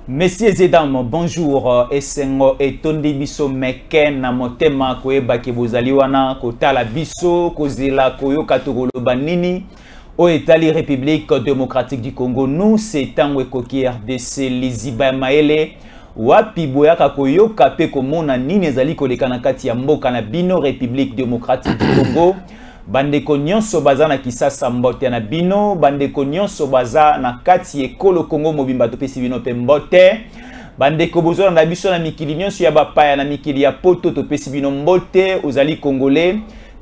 Messieurs et dames, bonjour. Esengo etondi biso meken na motema koyeba ke bozali wana kotala biso kozela koyoka tokoloba nini o etali République démocratique du Congo. Nous c'est tango ekoki RDC Liziba Maele wapi boyaka koyoka pe komona nini ezali koleka na kati ya mboka na bino République démocratique du Congo. Bandeko nyonso baza na Kisasa mbote na bino, bandeko nyonso baza na kati ekolo Congo mobimba topesi bino pe mbote. Bandeko bozona na biso na mikili nyonso ya bapaya na mikili ya poto topesi bino mbote, ozali congolais.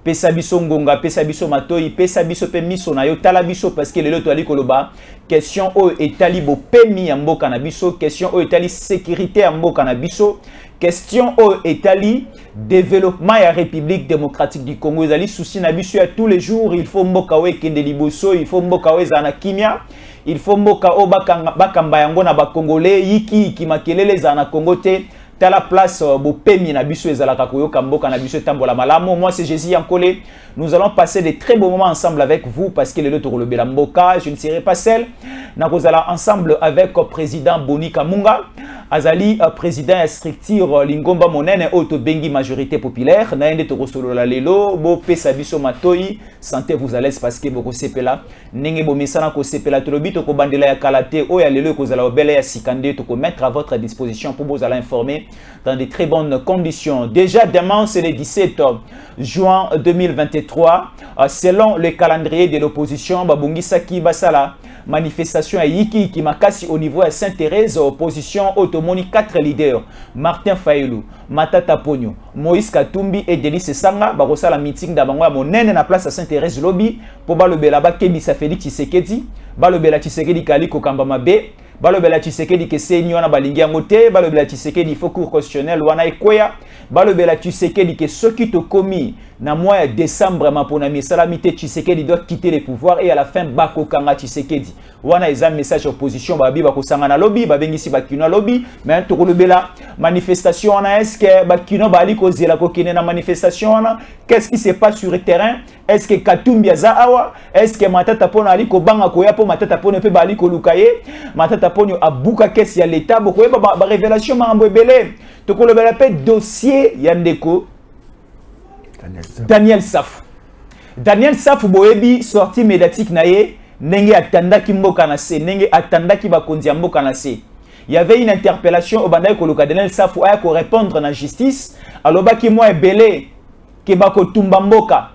Pesa biso ngonga, pesa biso matoi, pesa biso pe miso na yo tala biso parce que lelo toali koloba question o etali bo pemi ya mboka na biso, question o etali sécurité ya mboka na biso, question o etali développement ya République démocratique du Congo. Ezali souci na biso ya tous les jours, il faut mboka we kende liboso, il faut mboka we za na kimia, il faut mboka o bakamba yango na ba congolais yiki kimakelele za na Congo te. T'as la place bo pemi na biso ezalaka koyoka mboka na biso tambola malamo. Moi c'est Jésus Yankole. Nous allons passer de très beaux moments ensemble avec vous parce que le loto le mboka, je ne serai pas seul. Nous allons ensemble avec le président Boni Kamunga, Azali président structure Lingomba Monene auto bengi majorité populaire. Naende to solo la lelo bo pesa biso matoi santé vous à l'aise parce que boko sepela nenge bo mesana ko sepela to lobito ko bandela ya kalate o ya lelo ko zala obele ya sikande to ko mettre à votre disposition pour vous aller informer dans de très bonnes conditions. Déjà demain c'est le 17 juin 2023 selon le calendrier de l'opposition babungisaki basala manifestation à Yiki qui makasi au niveau de Sainte-Thérèse opposition automoni 4 leaders Martin Fayulu, Matata Ponyo, Moïse Katumbi et Denis Sanga bakosala meeting d'abango ya monene na place à Sainte-Thérèse lobby pour balobela ba Kebisa Félix Tshisekedi balobela Tshisekedi kaliko kamba mabe balobela Tshisekedi ke seni wana balingi yango te balobela Tshisekedi faut cour constitutionnel wana ekoya balobela Tshisekedi ke soki to komi na mois de décembre ma pona misalamité Tshisekedi doit quitter le pouvoir et à la fin bako kanga Tshisekedi wana eza message opposition babi bakosanga na lobby babengisi bakino lobby mais to kolobela manifestation wana est-ce que bakino bali kozela kokene na manifestation wana qu'est-ce qui se passe sur le terrain est-ce que Katumbi aza awa est-ce que Matata Ponyo ali ko banga koya po Matata Ponyo pe bali ko lukaye Matata Ponyo abuka kesi ya l'état boko ba révélation mambo ebele to kolobela pe dossier yandeko Daniel Safou. Daniel Safou boyebi sortie médiatique naye nenge atandaki mboka na se nenge atandaki bakonzi mboka na se. Il y avait une interpellation au bandai koloka Daniel Safou aya ko répondre na justice alobaki moi ebele ke bako tumba mboka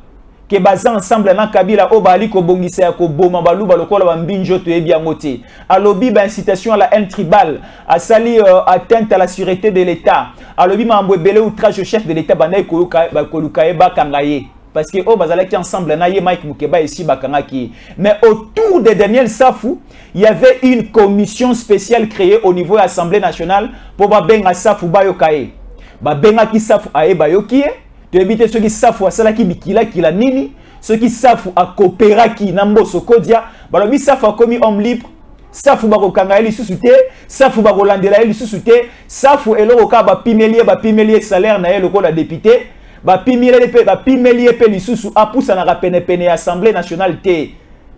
ke baza ensemble na Kabila o bali ko bongisa ya ko boma baluba lokola ba mbinjo to yebi yango te alobi ba incitation à la haine tribale a sali atteinte à la sûreté de l'État alobi mambo ebele outrage au chef de l'État bandai ko koluka ba kangaye parce que o bazalaki ensemble na ye Mike Mukeba ici bakangaki mais autour de Daniel Safou il y avait une commission spéciale créée au niveau de l'Assemblée nationale pour ba benga Safou bayokaye ba benga ki Safou aye bayokie to éviter ceux qui Safou asala ki bikila kila nini ceux qui Safou a coopéra ki namboso kodia balobi Safou a commis homme libre Safou bako kanga eli susute Safou bako landela eli susute Safou eloko ka ba pimelie salaire na ye lokola député ba pimelie pe lisusu apusa na pene assemblée nationale te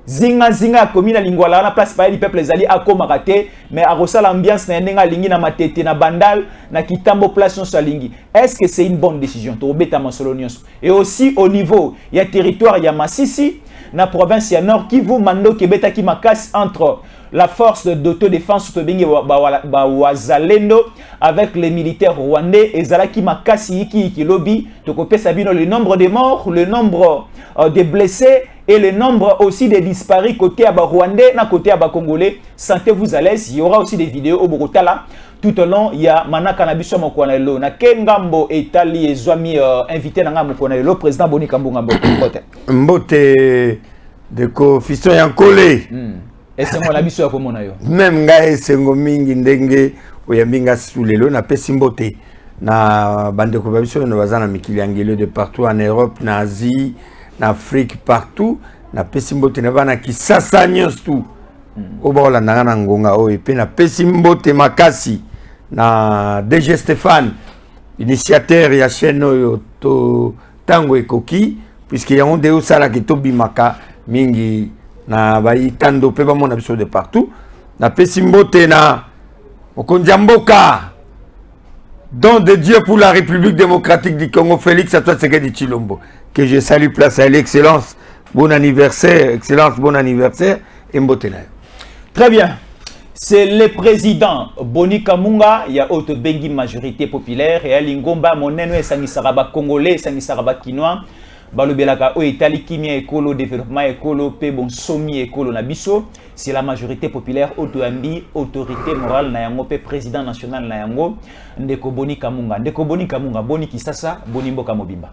zinga komina lingwala na place pa li peuple zali akoma raté mais arosala ambiance na ndenga lingi na matete na bandal na kitambo place sur lingi. Est-ce que c'est une bonne décision to beta masolonios et aussi au niveau il y a territoire ya Masisi na province ya Nord Kivu mando kebeta ki makas entre la force d'autodéfense Wazalendo avec les militaires rwandais et Zalaki Makasi qui lobby to kopesa bino le nombre de morts, le nombre de blessés et le nombre aussi de disparus côté aba rwandais na côté aba congolais. Sentez-vous à l'aise, il y aura aussi des vidéos au Bogotala tout au long il y a manaka na biso mokwanelo na kengambo etali ezwami invité na ngambo mokwanelo président Boni Kambunga mbote mbote de ko fiston Yankole esengo la biso ya komona yo même nga esengo mingi ndenge oyambinga sulelo na pesi mbote na bande ko biso na bazana mikili angelo de partout en Europe na Asie na Afrique partout na pesi mbote na bana Kisasa nyos tout obola na ngonga o epe na pesi mbote makasi na DG Stéphane initiateur ya chaîne oyo to tango ekoki puisque ya onde osala ke to bimaka mingi na bayi tando pe bamona biso de partout na pesi mbote na Okondiamboka, don de Dieu pour la République démocratique du Congo, Félix Antoine-Tshisekedi Tshilombo, que je salue, place à l'excellence. Bon anniversaire, excellence, bon anniversaire, et Mbotenayo. Très bien. C'est le président Boni Kamunga, il y a autre bengi majorité populaire, et à Lingomba, moneno et sangisaraba congolais, sangisaraba quinois, balobelaka o etali kimia ekolo, développement ekolo, pe bon somi ekolo na biso, c'est la majorité populaire, auto-ambi, autorité morale na yango, pe président national na yango, Ndeko Boni Kamunga. Ndeko Boni Kamunga, Boni Kisasa, Boni Mboka Mobimba.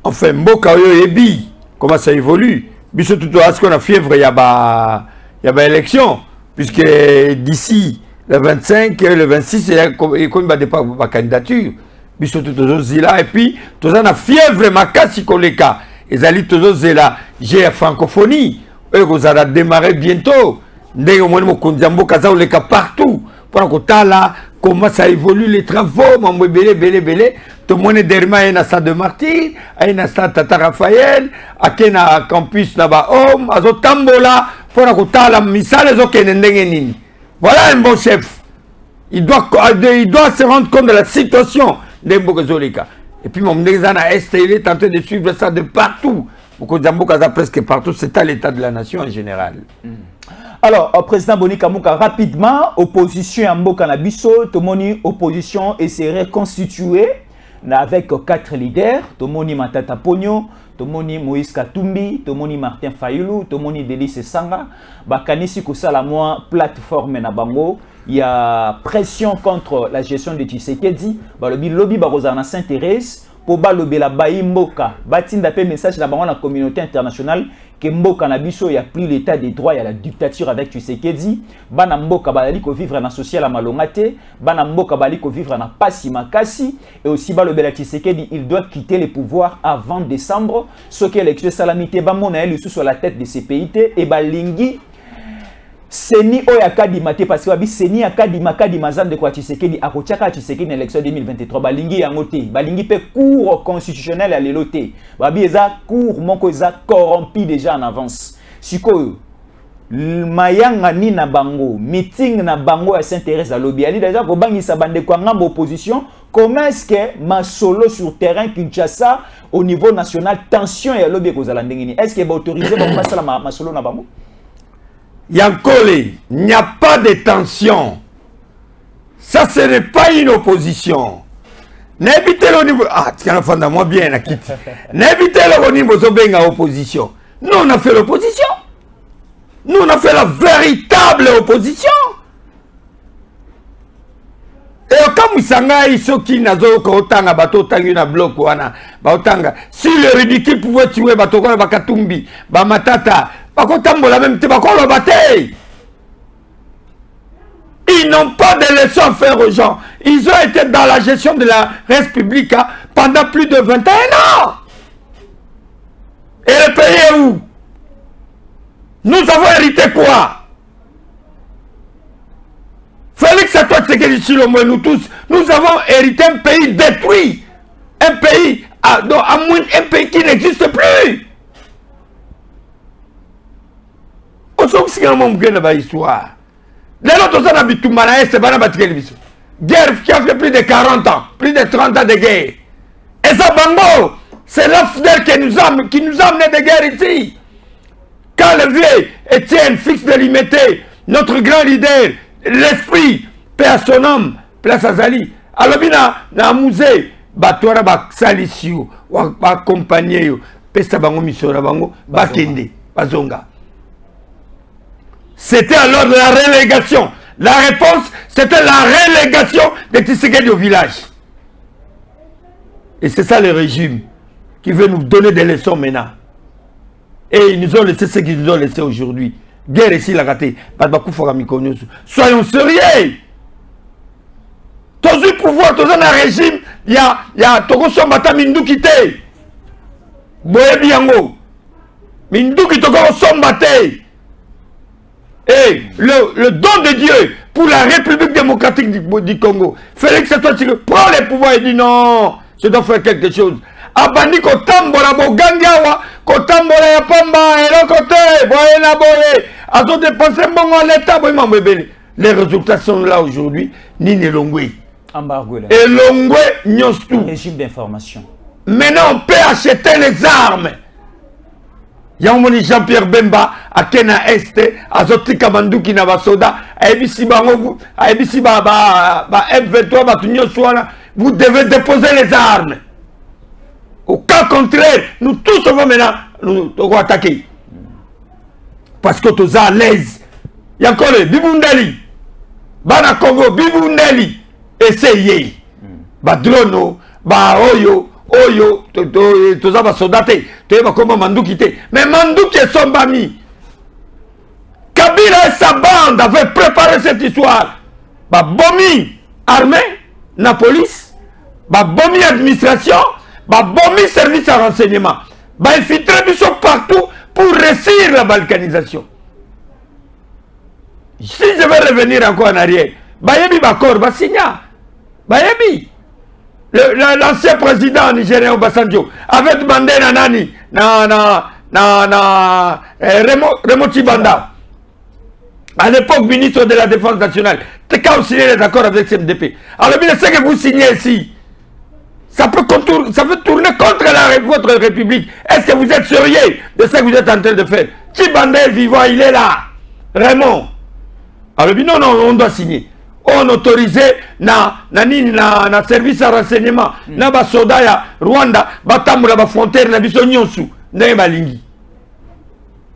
Enfin, Mboka Oyo Ebi, comment ça évolue? Biso tout à ce qu'on a fièvre, il y a élection. Puisque d'ici le 25, le 26, il y a une candidature. Et puis, tout ça, on a fièvre, makasi koleka. Et ça, tout ça, j'ai la francophonie. Et vous allez démarrer bientôt. Partout. Comment ça évolue les travaux, tout le monde est derrière un stade de Martyr, un stade Tata Raphaël, à un campus là-bas, à Tambola, pour la missale, voilà un bon chef. Il doit se rendre compte de la situation de Mbogazolika. Et puis, mon Ndezana Est, il est en train de suivre ça de partout. Presque partout, c'est à l'état de la nation en général. Alors, président Boni Kamunga, rapidement, opposition à Mboka Nabiso, Tomoni opposition et s'est reconstituée avec 4 leaders, Tomoni Matata Pogno, Tomoni Moïse Katumbi, Tomoni Martin Fayulu, Tomoni Delice Sanga, Bakanisi Kusala moi plateforme na bango, il y a pression contre la gestion de Tshisekedi, le lobby Barozana Saint-Thérèse, pour balobi la bayi Mboka, batinda pe message la bango la communauté internationale que Mboka na biso y a plus l'état des droits, il y a la dictature avec Tshisekedi, bana Mboka bali ko vivre na social à malongate, bana Mboka bali ko vivre na pasi makasi, et aussi balobi la Tshisekedi, il doit quitter le pouvoir avant décembre, ce qui est l'élection salamité ba mona elle sur la tête de ces pays et balingi Seni oyakadi mate parce que Seni akadi makadi mazan de quoi Tshisekedi akochaka Tshisekedi élection 2023 balingi yangote balingi pe cour constitutionnel à l'éloté babi eza cour moko eza corrompu déjà en avance sikoyo mayanga ni na bango meeting na bango à Saint-Thérèse à lobby ali déjà ko bangisa bande kwa ngambo opposition comment est-ce que masolo sur terrain Kinshasa au niveau national tension et lobby ko zala ndengini est-ce que ba autoriser ba masala masolo na bango Yankole, il n'y a pas de tension. Ça, ce n'est pas une opposition. N'habitez le niveau. Ah, tu as fait moi bien, la quitte. N'habitez le niveau de opposition. Nous, on a fait l'opposition. Nous, on a fait la véritable opposition. Et quand vous savez, ceux qui n'ont pas bateau tangi na bloc wana, baotanga. Si le ridicule pouvait tuer bateau na bakatumbi, ba matata. Ils n'ont pas de leçons à faire aux gens. Ils ont été dans la gestion de la République pendant plus de 21 ans. Et le pays est où? Nous avons hérité quoi? Félix Antoine-Tshisekedi Tshilombo et nous tous, nous avons hérité un pays détruit. Un pays qui n'existe plus. Histoire. Guerre qui a fait plus de 40 ans, plus de 30 ans de guerre. Et ça, Bango, c'est l'AFDEL qui nous a amené de guerre ici. Quand le vieux Étienne Fix de Limité, notre grand leader, l'esprit, paix à son homme, place à Zali, alors na musée, batouara ba salisio, ba accompagner, pesta bango misora bango, ba kende, bazonga. C'était alors la relégation. La réponse, c'était la relégation de Tshisekedi au village. Et c'est ça le régime qui veut nous donner des leçons maintenant. Et ils nous ont laissé ce qu'ils nous ont laissé aujourd'hui. Guerre ici, la raté. Soyons sérieux. Tous les pouvoirs, tous les régimes, il y a Togo Sombata Minduki te. Boye Biango. Minduki Togo Sombata. Et le don de Dieu pour la République démocratique du Congo, Félix Antoine prend les pouvoirs et dit non, je dois faire quelque chose. Abandi kotambola bogangawa, kotambola ya pamba, et l'autre côté, boye na boye, azo dépenser bon à l'état, boye mambébélé. Les résultats sont là aujourd'hui. Nini Longwe. Embargo. Et Longwe, Nyostou. Régime d'information. Maintenant, on peut acheter les armes. Yamoni Jean-Pierre Bemba, à Kena Est, à Zotika Mandouki Navasoda, à Ebisi Bango, à Ebisi Baba, M23, Batunyo Souana, vous devez déposer les armes. Au cas contraire, nous tous on va maintenant nous attaquer. Parce que tous à l'aise. Il y a encore le Bibundali, Bana Congo, Bibundali, essayez. Badrono, Oyo. Oyo, toza ba soldate, toza comment Mandouki te. Mais Mandouki est son bami. Kabila et sa bande avaient préparé cette histoire. Ba bomi armée, la police, ba bomi administration, ba bomi service à renseignement. Ba infiltrer du son partout pour réussir la balkanisation. Si je vais revenir encore en arrière, ba yebi ba corps, ba signa, ba yebi. L'ancien président nigérien Obasanjo avait demandé à Nani, Remo Chibanda, à l'époque ministre de la Défense nationale, quand vous signez les accords avec CNDP. Alors, ce que vous signez ici, ça peut tourner contre votre République. Est-ce que vous êtes sérieux de ce que vous êtes en train de faire? Chibanda est vivant, il est là. Raymond. Alors, non, on doit signer. On autorisé na service à renseignement na ba soda ya Rwanda batamula ba frontière na biso nyonsu na balingi.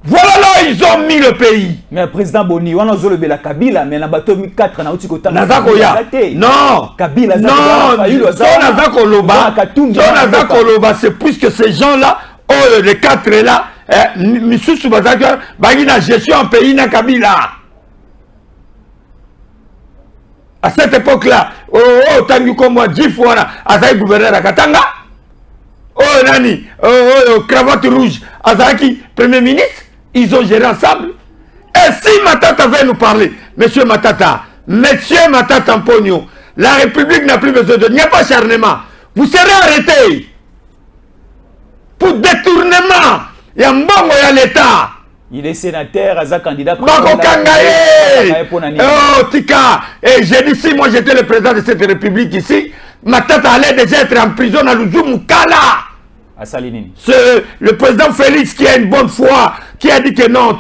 Voilà là ils ont mis le pays. Mais le président Boni on a zolo bela Kabila mais na bato 4 na utiko tanga. Nazako ya. Non. Kabila non. Nazako loba. Nazako loba c'est puisque ces gens là les 4 là misusu bazaka bagina gestion en pays na Kabila. À cette époque-là, tangu comme moi, Djifouana, Azaï gouverneur à Katanga, Nani, cravate rouge, Azaki, premier ministre, ils ont géré ensemble. Et si Matata veut nous parler, monsieur Matata Mpogno, la République n'a plus besoin de... Il n'y a pas acharnement. Vous serez arrêté pour détournement. Il y a un bon à l'État. Il est sénateur, Aza candidat. Oh, Tika. Et j'ai dit, si moi j'étais le président de cette république ici, ma tête allait déjà être en prison à Luzumukala. C'est le président Félix qui a une bonne foi, qui a dit que non.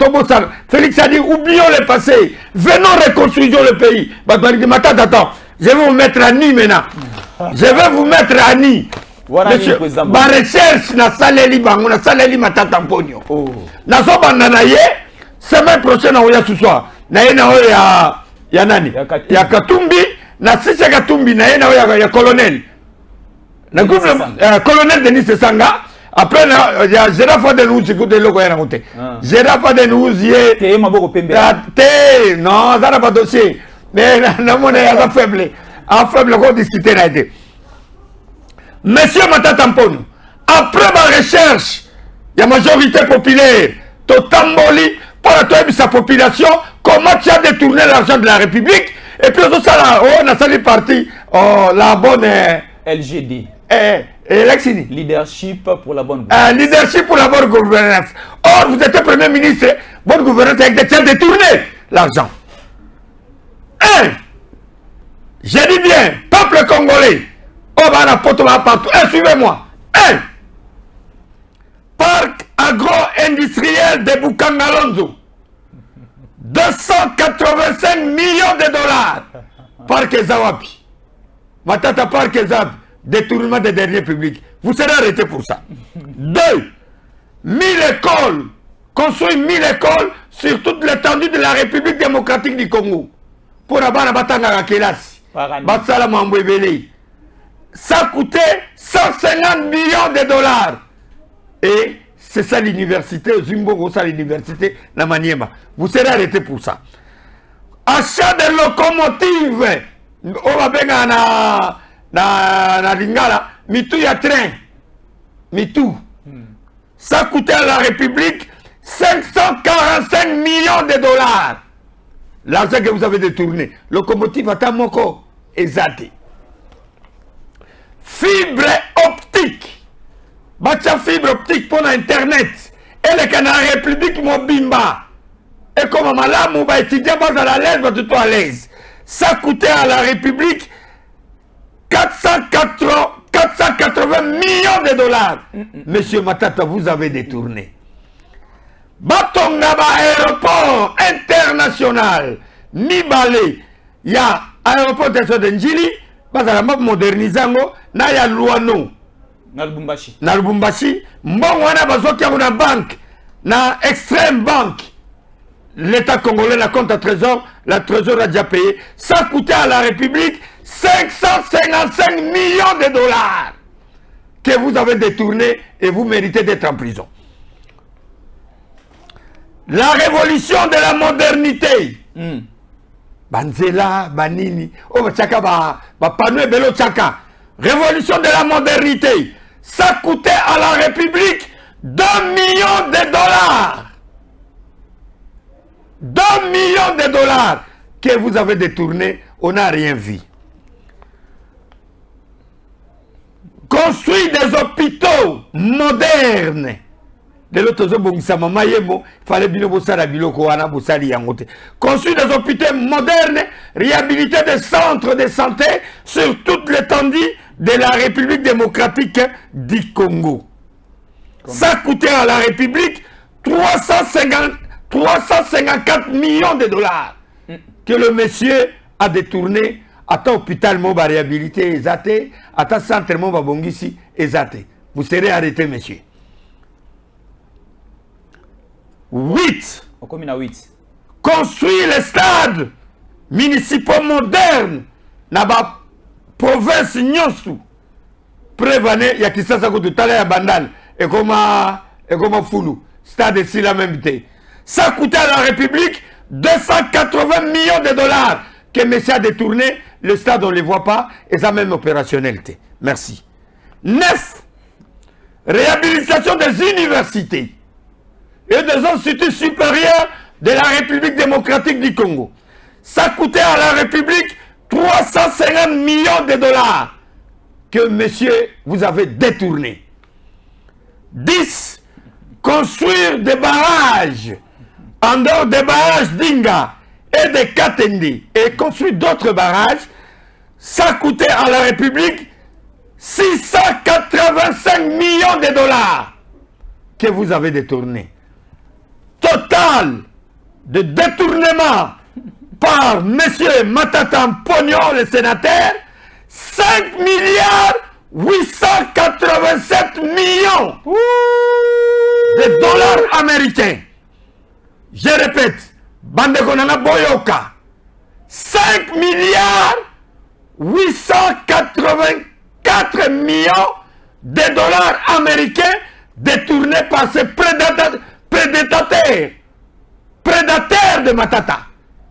Félix a dit, oublions le passé, venons reconstruisons le pays. Attends, je vais vous mettre à nu maintenant. Je vais vous mettre à nu. Voilà. Monsieur, ma recherche na saleli bango na saleli Matata Mpogno. Na so bandana ye semaine prochaine on ya ce soir. Na ye na ya nani? Ya Katumbi, na sisi Katumbi na ye na ya colonel. Na colonel Denis Sanga. Après ya Gérard de nous écoute loko ya na monter. Gérard de nous ye te maboko pembe. Te non, ça n'a pas dossier. Mais na mona ya faible. En faible ko discuter na été. Monsieur Matata Mpogno, après ma recherche, il y a majorité populaire, Totamboli, pour la sa population, comment tu as détourné l'argent de la République, et puis on a sali parti, la bonne LGD. Leadership pour la bonne gouvernance. Leadership pour la bonne gouvernance. Or, vous êtes Premier ministre, bonne gouvernance, avec des détourné l'argent. J'ai dit bien, peuple congolais, partout. Suivez-moi. Parc agro-industriel de Bukangalonzo. 285 millions de dollars. Parc Ezawapi. Matata Parc Ezawapi. Détournement des derniers publics. Vous serez arrêté pour ça. 2. 1000 écoles. Construire 1000 écoles sur toute l'étendue de la République démocratique du Congo. Pour Abana Batanga Rakelas. Batsala Mambouébélé. Ça coûtait 150 millions de dollars. Et c'est ça l'université, Zumbo, ça l'université, la Maniema. Vous serez arrêté pour ça. Achat de locomotives. On va bien na Lingala. Mitou y a train. Mitou. Ça coûtait à la République 545 millions de dollars. L'argent que vous avez détourné. Locomotive à Tamoko et Zati. Fibre optique. Bacha fibre optique pour l'internet. Et le Canada République Mobimba. Et comme Malamou, bah, étudiant, bah, à l'aise, bah, tout à l'aise. Ça coûtait à la République 480 millions de dollars. Monsieur Matata, vous avez détourné. Batongaba aéroport international. Mibale. Il y a aéroport de Njili. Bazala map modernizango. Na ya Luano. Na Lubumbashi. Na Lubumbashi. Mbongo wana bazoki ya na banque. Na Extreme Bank. L'État congolais, la compte à trésor, la trésor a déjà payé. Ça coûtait à la République 555 millions de dollars que vous avez détourné et vous méritez d'être en prison. La révolution de la modernité. Banzela, Banini, oh, tchaka, ba panou belo tchaka. Révolution de la modernité. Ça coûtait à la République 2 millions de dollars. 2 millions de dollars que vous avez détournés, on n'a rien vu. Construire des hôpitaux modernes. De l'autre côté, il fallait bien construire des hôpitaux modernes, réhabiliter des centres de santé sur toute l'étendue de la République démocratique du Congo. Ça coûtait à la République 354 millions de dollars que le monsieur a détourné à ton hôpital Moba réhabilité exaté, à ta centre Moba Bongisi exaté. Vous serez arrêté, monsieur. 8. Construire les stades municipaux modernes dans la province Nyonsu. Prévenez, il y a qui ça coûte tout à l'heure à Bandal et comme Foulou. Stade ici la même idée. Ça coûtait à la République 280 millions de dollars que monsieur a détourné. Le stade, on ne les voit pas. Et ça même opérationnalité. Merci. 9. Réhabilitation des universités et des instituts supérieurs de la République démocratique du Congo. Ça coûtait à la République 350 millions de dollars que monsieur, vous avez détourné. 10. Construire des barrages en dehors des barrages d'Inga et de Katendi et construire d'autres barrages, ça coûtait à la République 685 millions de dollars que vous avez détourné. Total de détournement par monsieur Matata Pognon, le sénateur, 5 milliards 887 millions de dollars américains. Je répète, Bandekonana Boyoka, 5 milliards 884 millions de dollars américains détournés par ces prédateurs de Matata.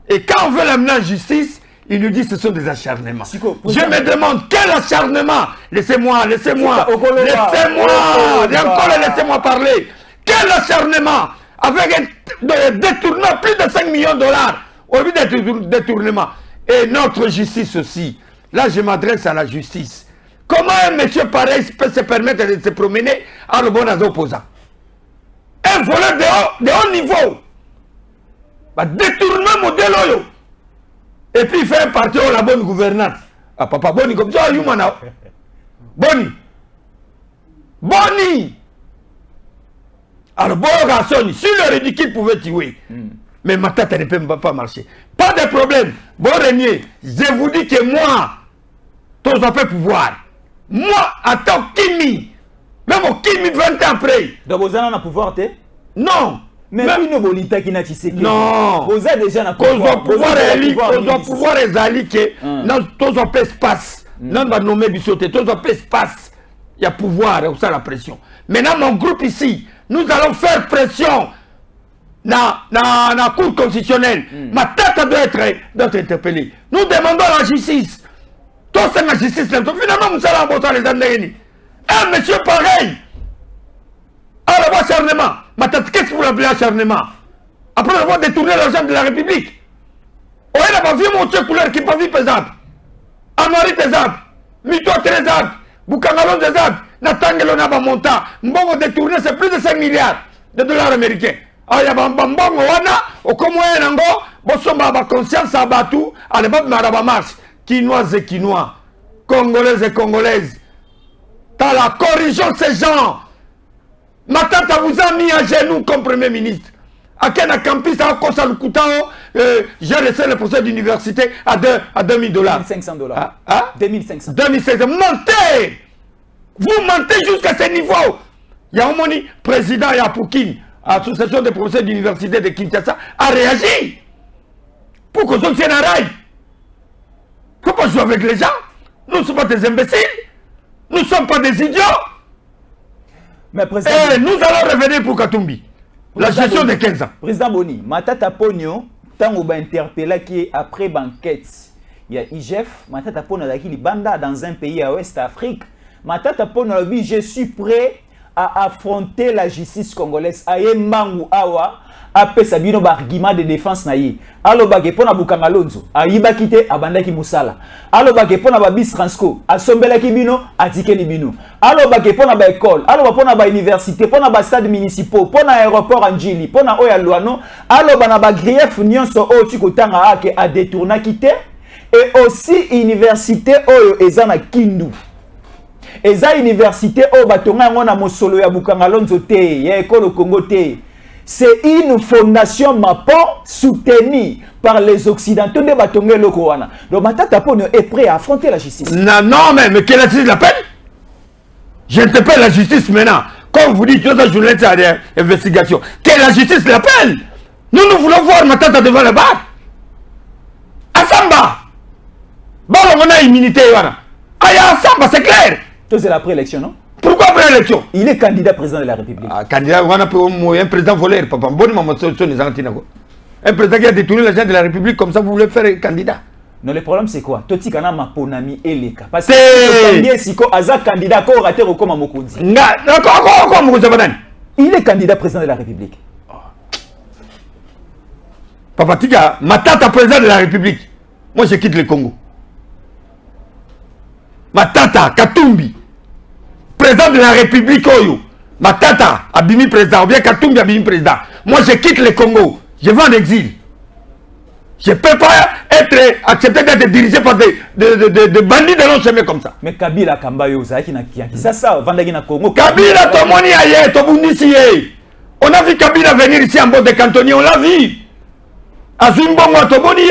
Et quand on veut l'amener en justice, il nous dit que ce sont des acharnements. Je me demande quel acharnement. Laissez-moi parler. Quel acharnement avec un détournement, plus de 5 millions de dollars au lieu de détournement. Et notre justice aussi. Là, je m'adresse à la justice. Comment un monsieur pareil peut se permettre de se promener à le bon opposant? Un voleur de haut niveau. Bah, détournement modèle. Et puis il fait un parti de la bonne gouvernance. Ah, papa, Boni, comme ça, Boni. Boni. Alors, bon, si le ridicule pouvait tuer, mais ma tête ne peut pas marcher. Pas de problème. Bon, Régnier, je vous dis que moi, tous un peu pouvoir. Moi, attends, Kimi, même au Kimi 20 ans après. Donc, vous avez un pouvoir, non. Mais une bonita qui n'a pas été. Non. Vous avez déjà un pouvoir. Pouvoir est allé que non, tous un peu espace. Non, on va nommer Bissoté, tous un peu espace. Il y a pouvoir, ça la pression. Maintenant, mon groupe ici, nous allons faire pression dans la Cour constitutionnelle. Ma tête doit être interpellée. Nous demandons la justice. Tout c'est la justice. Finalement, nous allons embaucher les Andéni. Un monsieur pareil. Alors, acharnement. Ma tête, qu'est-ce que vous l'appelez acharnement? Après avoir détourné l'argent de la République. On a pas vu mon couleur qui pas vu pesable. Amari pesable. Mito pesable. Boukangalon pesable. Natangelo n'a pas montant. Mbongo détourné, c'est plus de 5 milliards de dollars américains. aya bambambongo wana okomoya nango bosomba ba conscience abatu ale ba marche quinois et quinois congolais et congolaises tala corrigeons ces gens. Matata vous a mis à genoux comme premier ministre. À Kena Campus, à Kosa Lukutao, j'ai laissé le procès d'université à 2000 $. 2500 $. Hein? 2500. 2500. Mentez! Vous mentez jusqu'à ce niveau. Il y a un moni, président Yapoukine, association des professeurs d'université de Kinshasa, a réagi. Pour qu'on soit un rail. Faut pas jouer avec les gens. Nous ne sommes pas des imbéciles. Nous ne sommes pas des idiots. Mais président, et nous allons revenir pour Katumbi. La gestion de 15 ans. Président Boni, Matata Pogno, tant qu'on va interpeller qui après banquette, il y a IGF, Matata Pogno qui banda dans un pays à Ouest Afrique. Matata Pogno a dit je suis prêt à affronter la justice congolaise. Aye Mangu Awa, après Sabino argument de défense naïe. Allo bagé pona bukanga lonzo, ayiba kite abanda ki musala. Allo bagé pona ba bis transco, asombela ki bino, atike li bino. Allo bagé pona ba école, allo pona ba université, pona ba stade municipaux, pona aéroport Anjili, pona oya Luano, allo bana ba grief nyonso o tikotanga ake a détourna kite et aussi université oyo ezana Kindu. Eza université o batonga ngona mosolo ya bukanga lonzo te, ya école Congo te. C'est une fondation Mapon soutenue par les Occidentaux de Batongé Lokowana. Donc Matata Pogno est prêt à affronter la justice. Non, non, mais quelle justice l'appelle? J'interpelle la justice maintenant. Comme vous dites, la journaliste à l'investigation. Quelle la justice l'appelle? Nous voulons voir Matata devant le bar. Assamba. Bon, on a immunité. Aya Assamba, c'est clair. C'est la préélection, non? Pourquoi préélection? Il est candidat président de la République. Ah, candidat, on a un président voleur, papa. Un président qui a détourné l'argent de la République, comme ça vous voulez faire candidat. Non, le problème c'est quoi? Toti kana maponami eleka. Parce que le candidat ko raté comme Mokondi. Il est candidat président de la République. Papa Tika, Matata président de la République. Moi je quitte le Congo. Matata Katumbi. Président de la République Oyo, Matata Abimi président, ou bien Katumbi Abimi président. Moi je quitte le Congo, je vais en exil. Je ne peux pas être accepté d'être dirigé par des bandits de long chemin comme ça. Mais Kabila Kambayo, ça Vandagi na Congo. Kabila Tomoni aye, Tobundisi. On a vu Kabila venir ici en bord de cantonnier, on l'a vu. Azumbongo Toboni.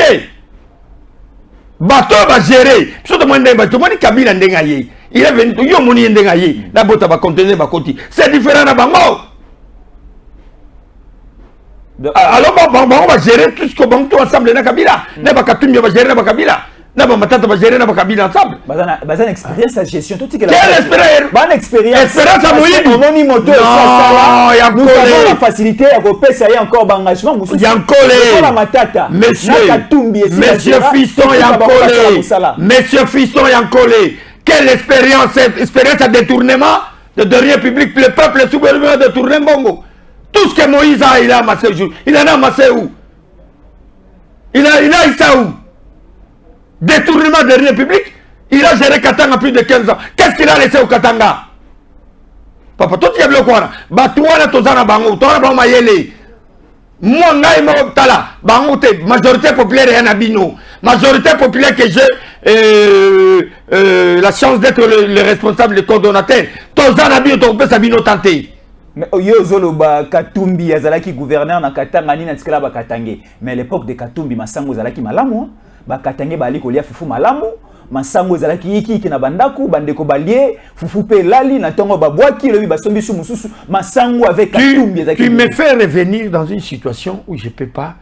Bateau va gérer. Surtout moi, Kabila Ndengaye. Il est venu, il moni ndengaye, la bota va contenir va côté. C'est différent na bango. Alors on va gérer tout ce que bon tout ensemble na Kabila. Na ba Katumbi va gérer na ba Kabila. Na ba Matata va gérer na ba Kabila ensemble. Bazana expérience la gestion tout quelle expérience? Bonne expérience. Expérience à moyen. On a moto ça. Il y a la facilité à repasser ça y encore engagement. Il y a collé. La Matata. Monsieur Fiston y a collé. Monsieur Fiston y a collé. Quelle expérience, expérience à détournement de rien public, le peuple est souverain de tourner Bongo. Tout ce que Moïse a, il a amassé aujourd'hui. Il en a amassé où? Il a ça où? Détournement de rien public. Il a géré Katanga plus de 15 ans. Qu'est-ce qu'il a laissé au Katanga? Papa, toi tu as bloqué quoi? Batouana Tozana Bango, Tona Bango Mayele. Moi, Tala, Bango, majorité populaire et Anabino. Majorité populaire que j'ai la chance d'être le responsable, le coordonnateur. Tozana Bino, ton père Sabino Tanté. Mais Yozolo Katumbi, Azalaki gouverneur na Katanga, ni Natskala Bakatangé. Mais à l'époque de Katumbi, Massango Zalaki Malamu, Bakatangé Bali Kolia Fufu Malamu. Masango zalaki yiki na bandaku bandeko balie fufu pe lali na tongo babwaki le basombi su mususu masango avec Katumbi zalaki. Tu me fais revenir dans une situation où je peux pas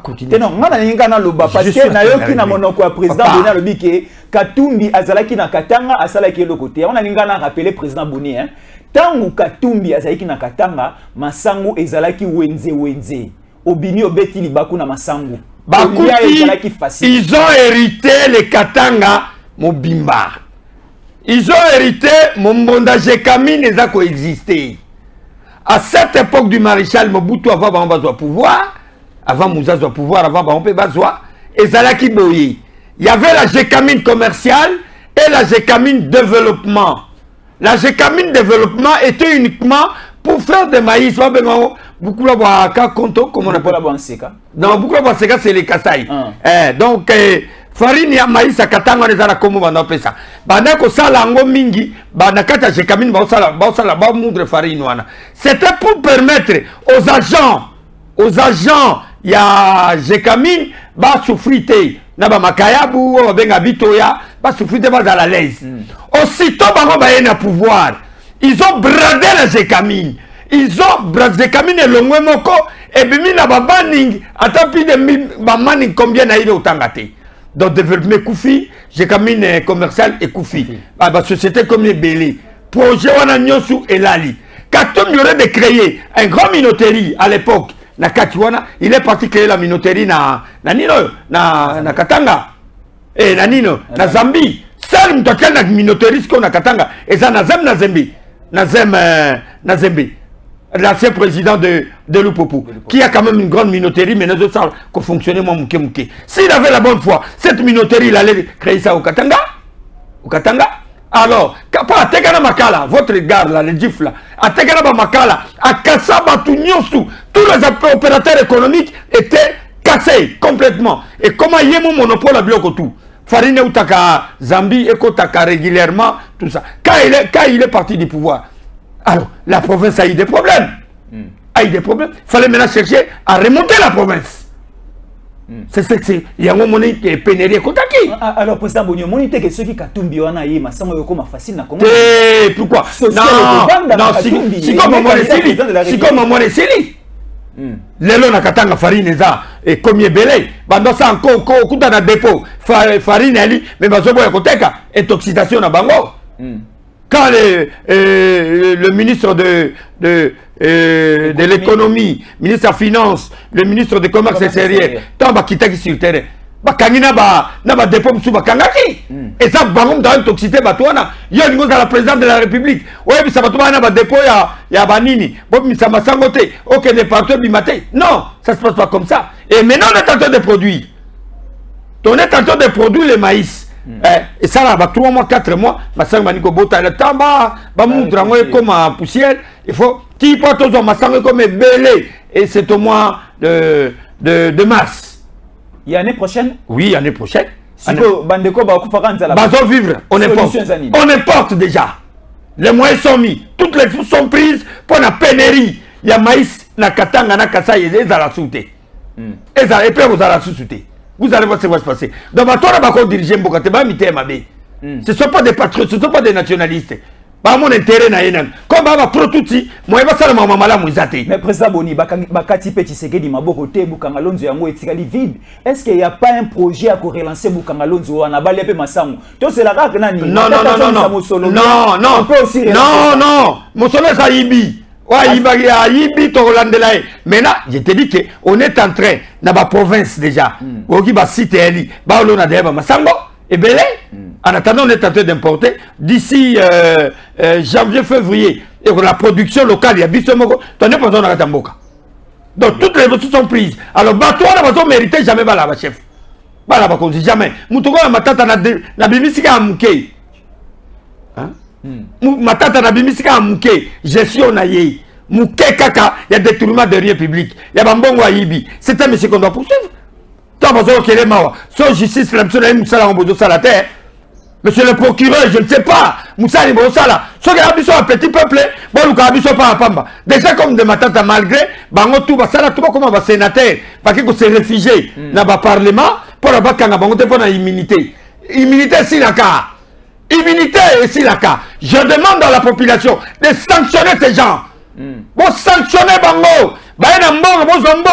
continuer. Non, ngana ninga na loba parce que na yoki na monoko ya président Boni alobi ke Katumbi azalaki na Katanga asalaki le côté. On a ninga na rappeler président Boni hein. Tangu Katumbi azalaki na Katanga masango ezalaki wenze. Obini obeti libaku na masango. Bakuti, ils ont hérité les Katanga Mobimba. Ils ont hérité Mombonda Jekami les a coexisté. À cette époque du maréchal Mobutu, avant Bambazo pouvoir, avant Mouzazo pouvoir, avant Bambazo Bazoa, et Zalaki Boye. Il y avait la Jekamine commerciale et la Jekamine développement. La Jekamine développement était uniquement pour faire de maïs, beaucoup là bas conto comme on appelle la banseka. Non, beaucoup là c'est les Kasaï. Donc farine ya maïs à katanga les ala comme on appelle ça. Bana ko sala ngo mingi, bana kata jekamine ba sala ba moudre farine wana. C'était pour permettre aux agents ya jekamine ba souffriter na ba makayabu o benga bitoya ba souffriter ba à l'aise. Aussitôt bango ba yena pouvoir. Ils ont bradé la jekamine. Ils ont bradé Kamine et Longwe Moko et bimi na ba banning atapi de ba manning combien na ile otangate. Donc développer Koufi, jekamine commercial et Koufi. Ba société comme les Belé. Projet wana nyosu et Lali. Quand on aurait de créer un grand minoterie à l'époque na Katiwana, il est parti créer la minoterie na Katanga et na Nino na Zambie. Seul mtokel na minoterie qu'on a Katanga et ça na Zembi. Nazembe, l'ancien président de Lupopo, qui a quand même une grande minoterie, mais nous autres, qu'on fonctionnait moins mouké. S'il avait la bonne foi, cette minoterie, il allait créer ça au Katanga. Alors, à Tegana Makala, votre gare là, les gifs là, à Tegana Makala, à Kassaba, tous les opérateurs économiques étaient cassés complètement. Et comment il y a mon monopole à Biokotou? Farine Outaka, Zambie, Ekotaka régulièrement, tout ça. Quand il est parti du pouvoir, alors la province a eu des problèmes. Il fallait maintenant chercher à remonter la province. C'est ce que c'est. Il y a un moment qui est pénéré Kotaki. Alors, président Bonio, mon idée que ceux qui katumbi wana yé, ma sang yoko ma facile na Congo. Pourquoi? Non, si comme moi les Sili. Lelo na katanga farine za et combien belé bando sa encore kuta na dépôt farine ali mais bazobo ya koteka intoxication na bango. Quand le ministre de l'économie, ministre des finances, le ministre du commerce extérieur tant ba kitaki sur terrain bakangina na ba dépôt msu bakangaki et ça bango dans intoxité batwana yo ningo za la président de la république ouais ça batuma na ba dépôt ya banini bon ça masangote OK des partout bimaté non ça se passe pas comme ça et maintenant on est en train de produire le maïs et ça là 3 mois 4 mois masango maniko bota le tamba ba moudra moi comme poussière il faut qui porte aux masango comme belé et c'est au mois de mars. Il y a l'année prochaine? Oui, l'année prochaine. Vivre, on importe déjà. Les moyens sont mis. Toutes les choses sont prises pour la pénurie. Il y a maïs, na katanga, na kasa, et ils la souté. Et puis vous allez la souté. Vous allez voir ce qui va se passer. Donc, on va diriger Mbokate, ce ne sont pas des patriotes, ce ne sont pas des nationalistes. Mon intérêt na yenan comme ba prototype moi ba sala mama malamu izate mais président Boni bakati petit sekedi maboko te bukanga lonzo yango etikali vide est-ce qu'il y a pas un projet à relancer bukanga lonzo wana balepe masango to c'est la raka nani non mosolo ça yibi wa yibi to landela maintenant je te dis que on est en train na ba province déjà oki ba site eli ba olona deba masango et belé. En attendant, on est en train d'importer. D'ici janvier-février, et la production locale, il y a Bissomoko, tu n'as pas besoin de Ratamboka. Donc toutes les ressources sont prises. Alors, toi, on n'a pas mérité jamais la chef. Bala ba konzi jamais. Mutoko na matata na bimisika amuke. Matata na bimisika amuke. Gestion na ye. Muke kaka, il y a détournement de rien public. Il y a bambongo à Ibi. C'est un monsieur qu'on doit poursuivre. Justice, monsieur le procureur, je ne sais pas. Moussa Libosala. Ceux qui habitent un petit peuple, bon, nous habitons pas à Pamba. Déjà comme de Matata, malgré, bango tout va ça, tout va comme un sénateur, parce que c'est réfugié dans le parlement, pour la bakanga, bango te pour la immunité. Immunité, si la cas. Immunité, si la cas. Je demande à la population de sanctionner ces gens. Bon, sanctionner bango. Bah, il y a un bon,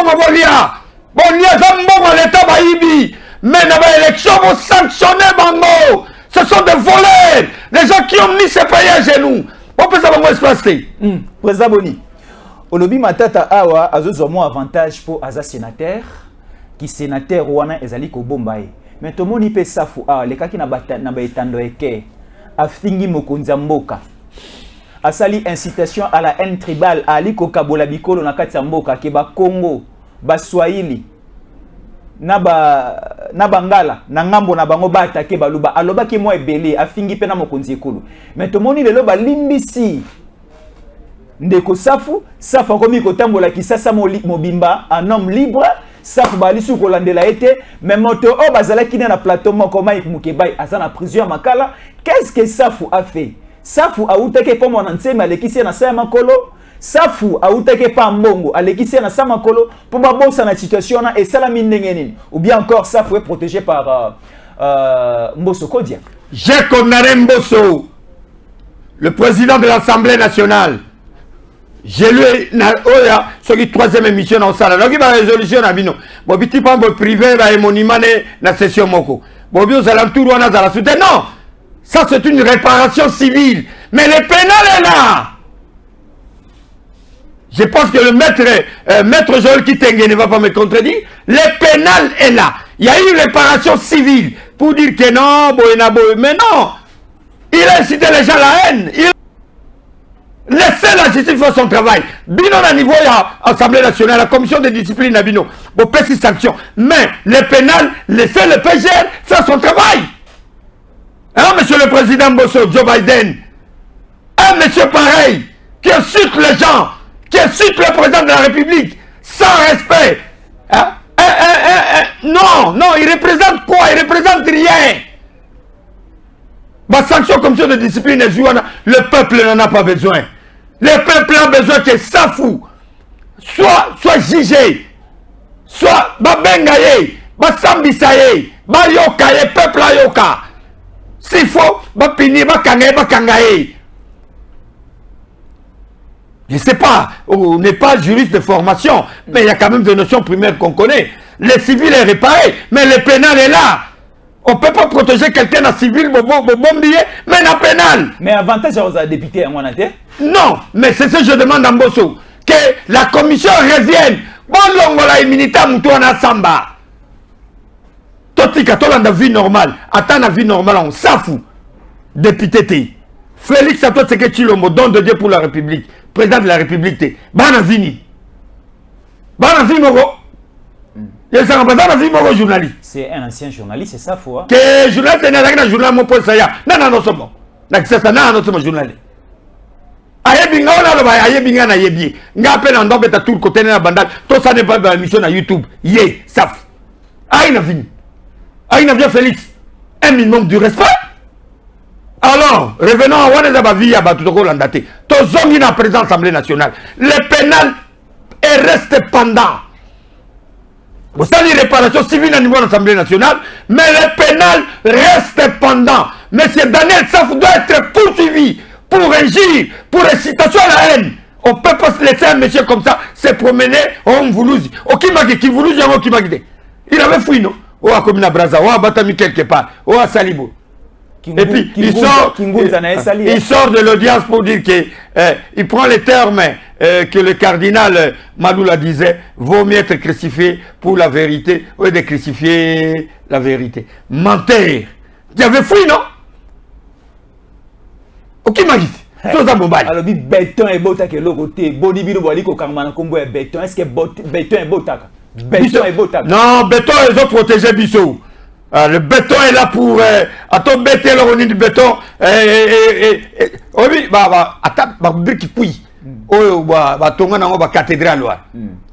bon, lia. Bon, il y a un bon, l'état baïbi. Mais dans l'élection, vous sanctionnez bango. Ce sont des voleurs, des gens qui ont mis ces pays à genoux. On peut savoir comment se passer. Président Boni, Olobi Matata Awa a un avantage pour Aza sénateur, qui sénateur Wana Ezali Kobombaye. Mais tout le monde peut savoir, les cas qui n'ont pas été a fingi Mokonza Mboka. A sali incitation à la haine tribale, à Ali Kokabola Bikolo Nakatsa Mboka, Keba Congo, Baswahili. Nabangala nangambo na bango ba attaquer baluba aloba ki moi ebele afingi pena mokonzi ekolo mais to moni lelo ba limbisi ndeko safu safu akomi kotambola kisasa mobimba un homme libre safu bali su kolandela ete mais moto o bazala kina na plateau moko mai mukebai azana prison makala. Qu'est-ce que safu a fait? Safu a utake po mona nsema alekisi na sama kolo. Safu a utake pa mbongo alekisi na sama kolo pour babosa na situation na et salami ndenge nini ou bien encore safu est protégé par Mbosso Kodia. J'ai condamné Mbosso, le président de l'Assemblée nationale. J'ai lu ce qui troisième émission dans ça. Donc il va résolution à bino. Bon petit pas privé va monument na session moko. Bon bio ça l'entour on a dans la suite. Non, ça c'est une réparation civile. Mais le pénal est là. Je pense que le maître Joël Kitenge ne va pas me contredire. Le pénal est là. Il y a eu une réparation civile pour dire que non, mais non. Il a incité les gens à la haine. Laissez la justice faire son travail. Bino à niveau de l'Assemblée nationale, la commission de discipline à Bino, pour passer sanctions. Mais le pénal, laissez le PGR faire son travail. Hein, monsieur le président Mbosso, Joe Biden, un monsieur pareil, qui insulte les gens, qui insulte le président de la République, sans respect. Hein? Non, il représente quoi? Il représente rien. Ma sanction commission de discipline, le peuple n'en a pas besoin. Le peuple a besoin que Safou soit jugé, soit bengaye, sambisaye, yokaye, peuple a yoka. S'il faut, pini, kangaye. Je ne sais pas, on n'est pas juriste de formation, mais il y a quand même des notions primaires qu'on connaît. Le civil est réparé, mais le pénal est là. On ne peut pas protéger quelqu'un en civil, bon billet, mais en pénal. Mais avantage aux députés, à mon avis. Non, mais c'est ce que je demande à Mbosso. Que la commission revienne. Bon, l'ongola immunitaire, moutouana samba. Totika, toi, la vie normale. Attends la vie normale, on s'en fout. Député, t'es. Félix, à toi, c'est que tu le mot don de Dieu pour la République. Président de la République, t'es. Banavini. Banavini, Mogo. Journaliste. C'est un ancien journaliste, c'est ça, foi. Que journaliste, c'est un journaliste, mon pote, ça y a. Non, c'est bon. C'est un journaliste. Ayebinga, on a ayebinga na yebi. Nga appelle en dobe ta tout côté na bandal. Tout ça n'est pas dans l'émission à YouTube. Yé, saf. Aïna vini. Aïna vient Félix. Un minimum du respect. Alors, revenons à Waneza vie à Batutoko Landate. Tout zongi na président Assemblée nationale. Le pénal est resté pendant. Vous savez, les réparations civiles au niveau de l'Assemblée nationale, mais le pénal reste pendant. Monsieur Daniel Safou doit être poursuivi pour injure, pour incitation à la haine. On ne peut pas se laisser un monsieur comme ça se promener en Mvoulouzi. Il avait fui, non? Ou à Komina Braza, ou à Batami quelque part, ou à Salibo. Et puis, il sort de l'audience pour dire qu'il prend les termes que le cardinal Maloula disait, vaut mieux être crucifié pour la vérité, ou de crucifier la vérité. Menteur. Tu avais fui, non? Ok, Magit. Alors, béton et botak et logoté, bonibido boliko karmana kombo et béton. Est-ce que béton et botak? Béton et botak. Non, béton, ils ont protégé Bissot. Le béton est là pour attends béton le roni du béton oui attends brique puis tonga na ba cathédrale wa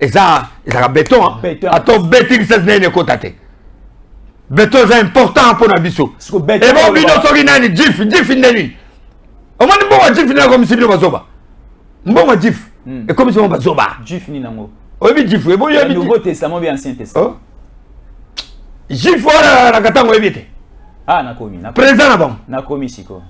et ça béton attends béton ça n'est pas côté béton c'est important pour na biso et bon bino soki nani jif ndeni o moni bon jif na comme si bino bazoba bon jif et comme si on bazoba jif ni nango oui jif et bon le Nouveau Testament bien Ancien Testament. Jif la katango évité. Ah, nakomi. Président bon. Nakomi siko.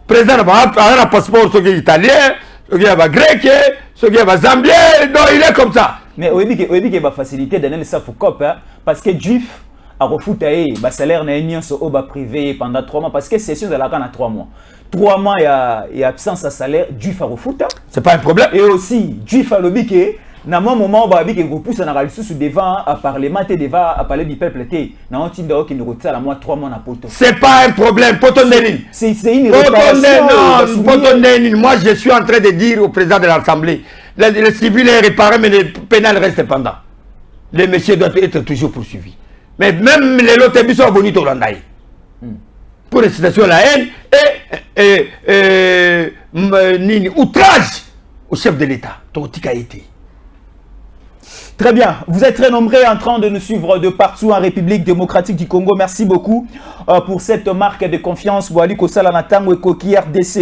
Président bon, a un passeport ce qui est italien, ce qui est grec, ce qui est zambien, donc il est comme ça. Mais oui que va faciliter Daniel Safou Cop parce que Jif a refouté ba salaire na union so oba privé pendant 3 mois parce que session de la canne à 3 mois. 3 mois il y a absence à salaire, Jif a refouté. C'est pas un problème. Et aussi Jif a lobby que na mon moment ba bi que vous pousse na ralisu sous devant à parlement te devant à parler du peuple te na on tinda qui nous retient la moi 3 mois na poto. C'est pas un problème poto Ndenin. C'est une réparation. Poto Ndenin, moi je suis en train de dire au président de l'Assemblée, le civil est réparé mais le pénal reste pendant. Les messieurs doivent être toujours poursuivis. Mais même les lots de sont bonito landaï. Pour incitation à la haine et outrage au chef de l'État. Totika été. Très bien. Vous êtes très nombreux en train de nous suivre de partout en République démocratique du Congo. Merci beaucoup pour cette marque de confiance.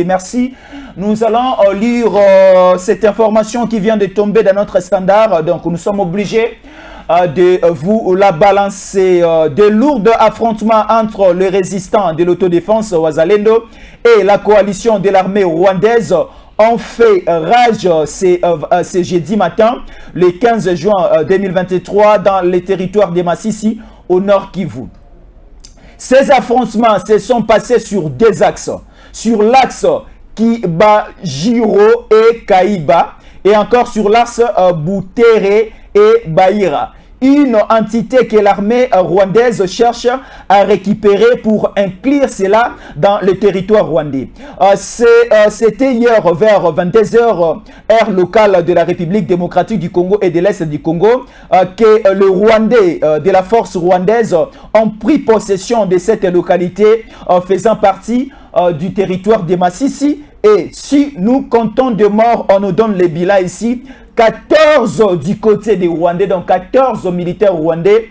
Merci. Nous allons lire cette information qui vient de tomber dans notre standard. Donc, nous sommes obligés de vous la balancer. De lourds affrontements entre les résistants de l'autodéfense Wazalendo et la coalition de l'armée rwandaise ont fait rage ce jeudi matin, le 15 juin 2023, dans les territoires de Massissi, au nord Kivu. Ces affrontements se sont passés sur deux axes. Sur l'axe Kiba-Jiro et Kaïba, et encore sur l'axe Boutere et Baïra. Une entité que l'armée rwandaise cherche à récupérer pour inclure cela dans le territoire rwandais. C'était hier vers 22h, heure locale de la République démocratique du Congo et de l'Est du Congo, que le Rwandais de la force rwandaise ont pris possession de cette localité faisant partie du territoire de Massissi. Et si nous comptons de morts, on nous donne les bilans ici. 14 du côté des Rwandais, donc 14 militaires rwandais,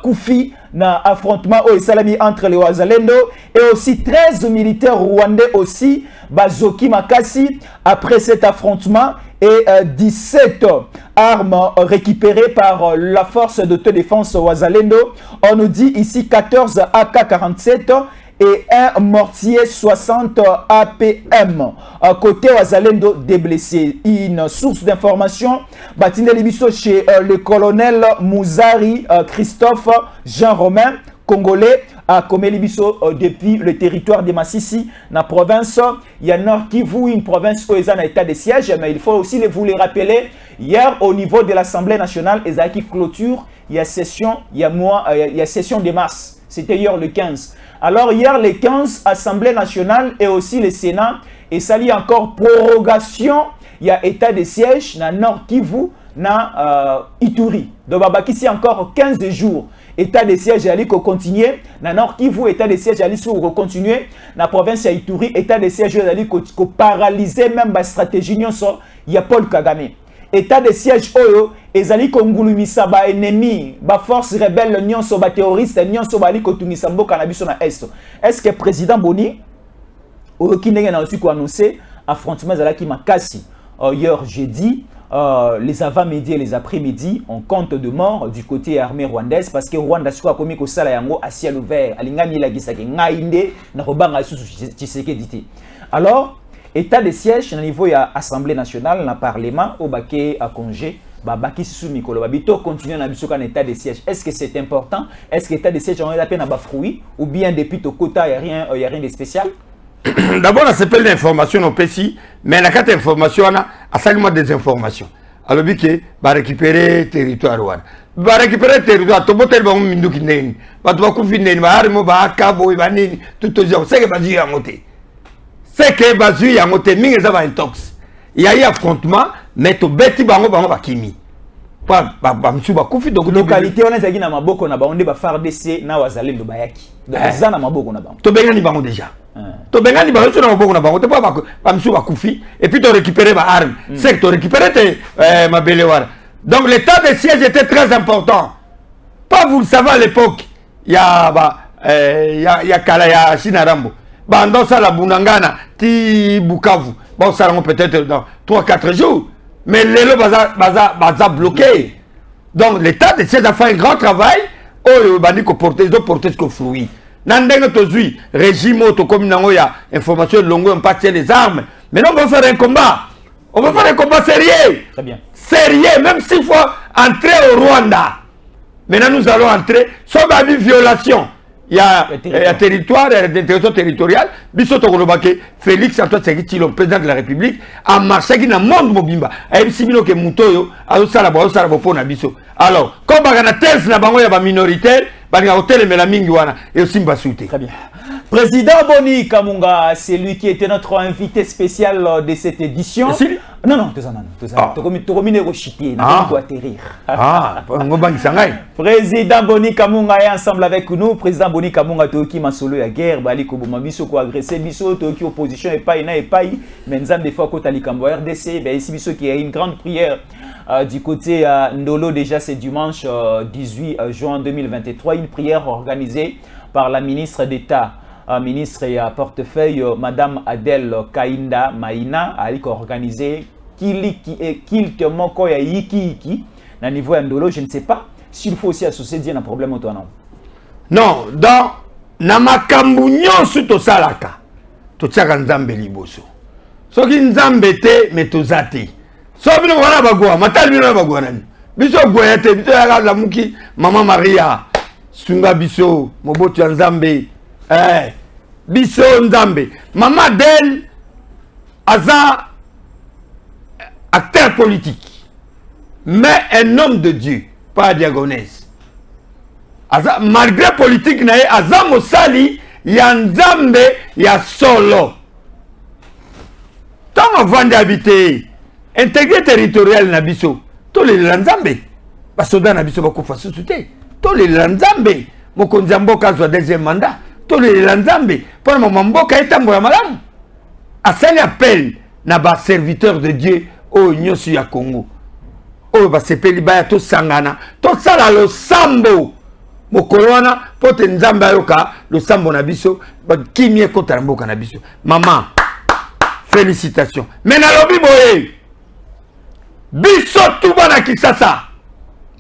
Koufi, na affrontement au Salami entre les Wazalendo, et aussi 13 militaires rwandais aussi, Zoki Makasi, après cet affrontement, et 17 armes récupérées par la force d'autodéfense Wazalendo. On nous dit ici 14 AK-47 et un mortier 60 APM. À côté Wazalendo des blessés. Une source d'information, Batine Libiso chez le colonel Mouzari Christophe Jean-Romain, congolais, à Komelibiso depuis le territoire de Massissi, dans la province. Il y a Nord Kivu, une province où ils ont un état de siège, mais il faut aussi vous les rappeler. Hier, au niveau de l'Assemblée nationale, ils ont qui clôture, il y a session, il y a session de mars. C'était hier le 15. Alors hier, le 15, Assemblée nationale et aussi le Sénat, et ça y a encore prorogation, il y a état de siège dans Nord Kivu, dans Ituri. Donc, ici encore 15 jours. État de siège, il faut continuer. Dans Nord Kivu, état de siège, il faut continuer. Dans la province de Ituri, état de siège, il faut paralyser même la stratégie. Il y a Paul Kagame. État de siège, ezali kongulumisa ba ennemi, ba force rebelle, nyonso ba terroriste, nyonso ba liko tungisa mboka na biso na est. Est-ce que président Boni qui n'est pas annoncé affrontement zalaki makasi hier jeudi, les avant-midi et les après-midi, on compte de morts du côté armée rwandaise parce que Rwanda soit commis au sala yango à ciel ouvert, alingani la gisaki ngainde na robanga susu Tshisekedi. Alors état de siège au niveau de l'Assemblée nationale, dans le Parlement, au baquet à congé, Baki sous Mikolo, Babito continue dans un état de siège. Est-ce que c'est important? Est-ce que l'état de siège on a la peine à fruit ou bien depuis au quota, il n'y a rien de spécial? D'abord, on s'appelle l'information au PSI, mais la carte d'information, on a seulement des informations. Alors, il va récupérer le territoire. Il va récupérer le territoire. Tout le monde va mindu qui n'est pas. Il va confiner, il va armer, il va cabo, il va nini, tout le temps. C'est que vas-y à monter. C'est que vas-y à monter. Mingi ça va intox. Il y a eu affrontement, mais tu bêtis bango bango bakimi. Pas monsieur bakufi donc localité on est na maboko na ba on est ba FARDC na Wazalendo bayaki. Donc ça na maboko na ba. To bengani bango déjà. To bengani bango sur na maboko na bango. Tu pas monsieur bakufi et puis tu récupérer ma arme. C'est que tu récupérer tes ma belewara. Donc l'état de siège était très important. Pas vous le savez à l'époque. Il y a Kala ya Shinarambo. Bandon ça la Bunangana ti Bukavu. Bon ça peut-être dans 3-4 jours. Mais les lots sont bloqués. Donc l'État de siège a fait un grand travail. Oh, ils ont porté ce fruit. Nandeng tozui régime auto comme nangoya information longue on partit les armes. Mais non, on va faire un combat. On va faire un combat sérieux. Très bien. Sérieux, même s'il faut entrer au Rwanda. Maintenant nous allons entrer sans une violation. Il y a un territoire, il y a des territoires territoriaux. Bisoto Kolobake, Félix Antoine Tshisekedi, le président de la République, a marché dans le monde mobimba. Et si nous que Mutoyo, a aussi la boîte, a aussi la biso. Alors, comme il y a une thèse, il y a une minorité, il y a un hôtel et il y a un et aussi une Très bien. Président Boni Kamunga, c'est lui qui était notre invité spécial de cette édition. Non, Président Boni Kamunga est ensemble avec nous. Président Boni Kamunga, Toki Masolo ya guerre, Bali Kobo Biso ko agressé Biso, Toki opposition et pas mais nous avons des fois côté Likambo RDC, ben ici Biso qui a une grande prière du côté Ndolo déjà c'est dimanche 18 juin 2023, une prière organisée par la ministre d'État. Ministre et portefeuille, Madame Adèle Kainda Maïna, a organisé kilt moko ya yiki na niveau Ndolo, je ne sais pas s'il faut aussi associer un problème au non. Non, dans namakambu nyonso to salaka. To tiaka nzambe liboso. Soki nzambe te me tozate. So bino wana bagwa, matali bino bagwa nani. Biso goyete, biso ya la muki Mama Maria sunga biso mobotu ya nzambe. Biso nzambe. Mama Adèle aza acteur politique, mais un homme de Dieu, pas diagonèse. Malgré politique nae aza mosali ya nzambe ya solo. Tant avant d'habiter intégrité territoriale na biso, tous les nzambe. Basoda na biso bakufa susute. Tous les nzambe. Mokonzi mboka zo deuxième mandat. Tous les nzambe. Pour mama mboka etambo ya malamu. Asali appel na ba serviteur de Dieu au nyosu ya Congo. O ba sepeli ba to sangana. To sala lo sambo. Mokolo wana pote nzambe ayoka lo sambo na biso ba kimie kota mboka na biso. Maman, félicitations. Mais na lobi boye. Biso tuba na Kisasa.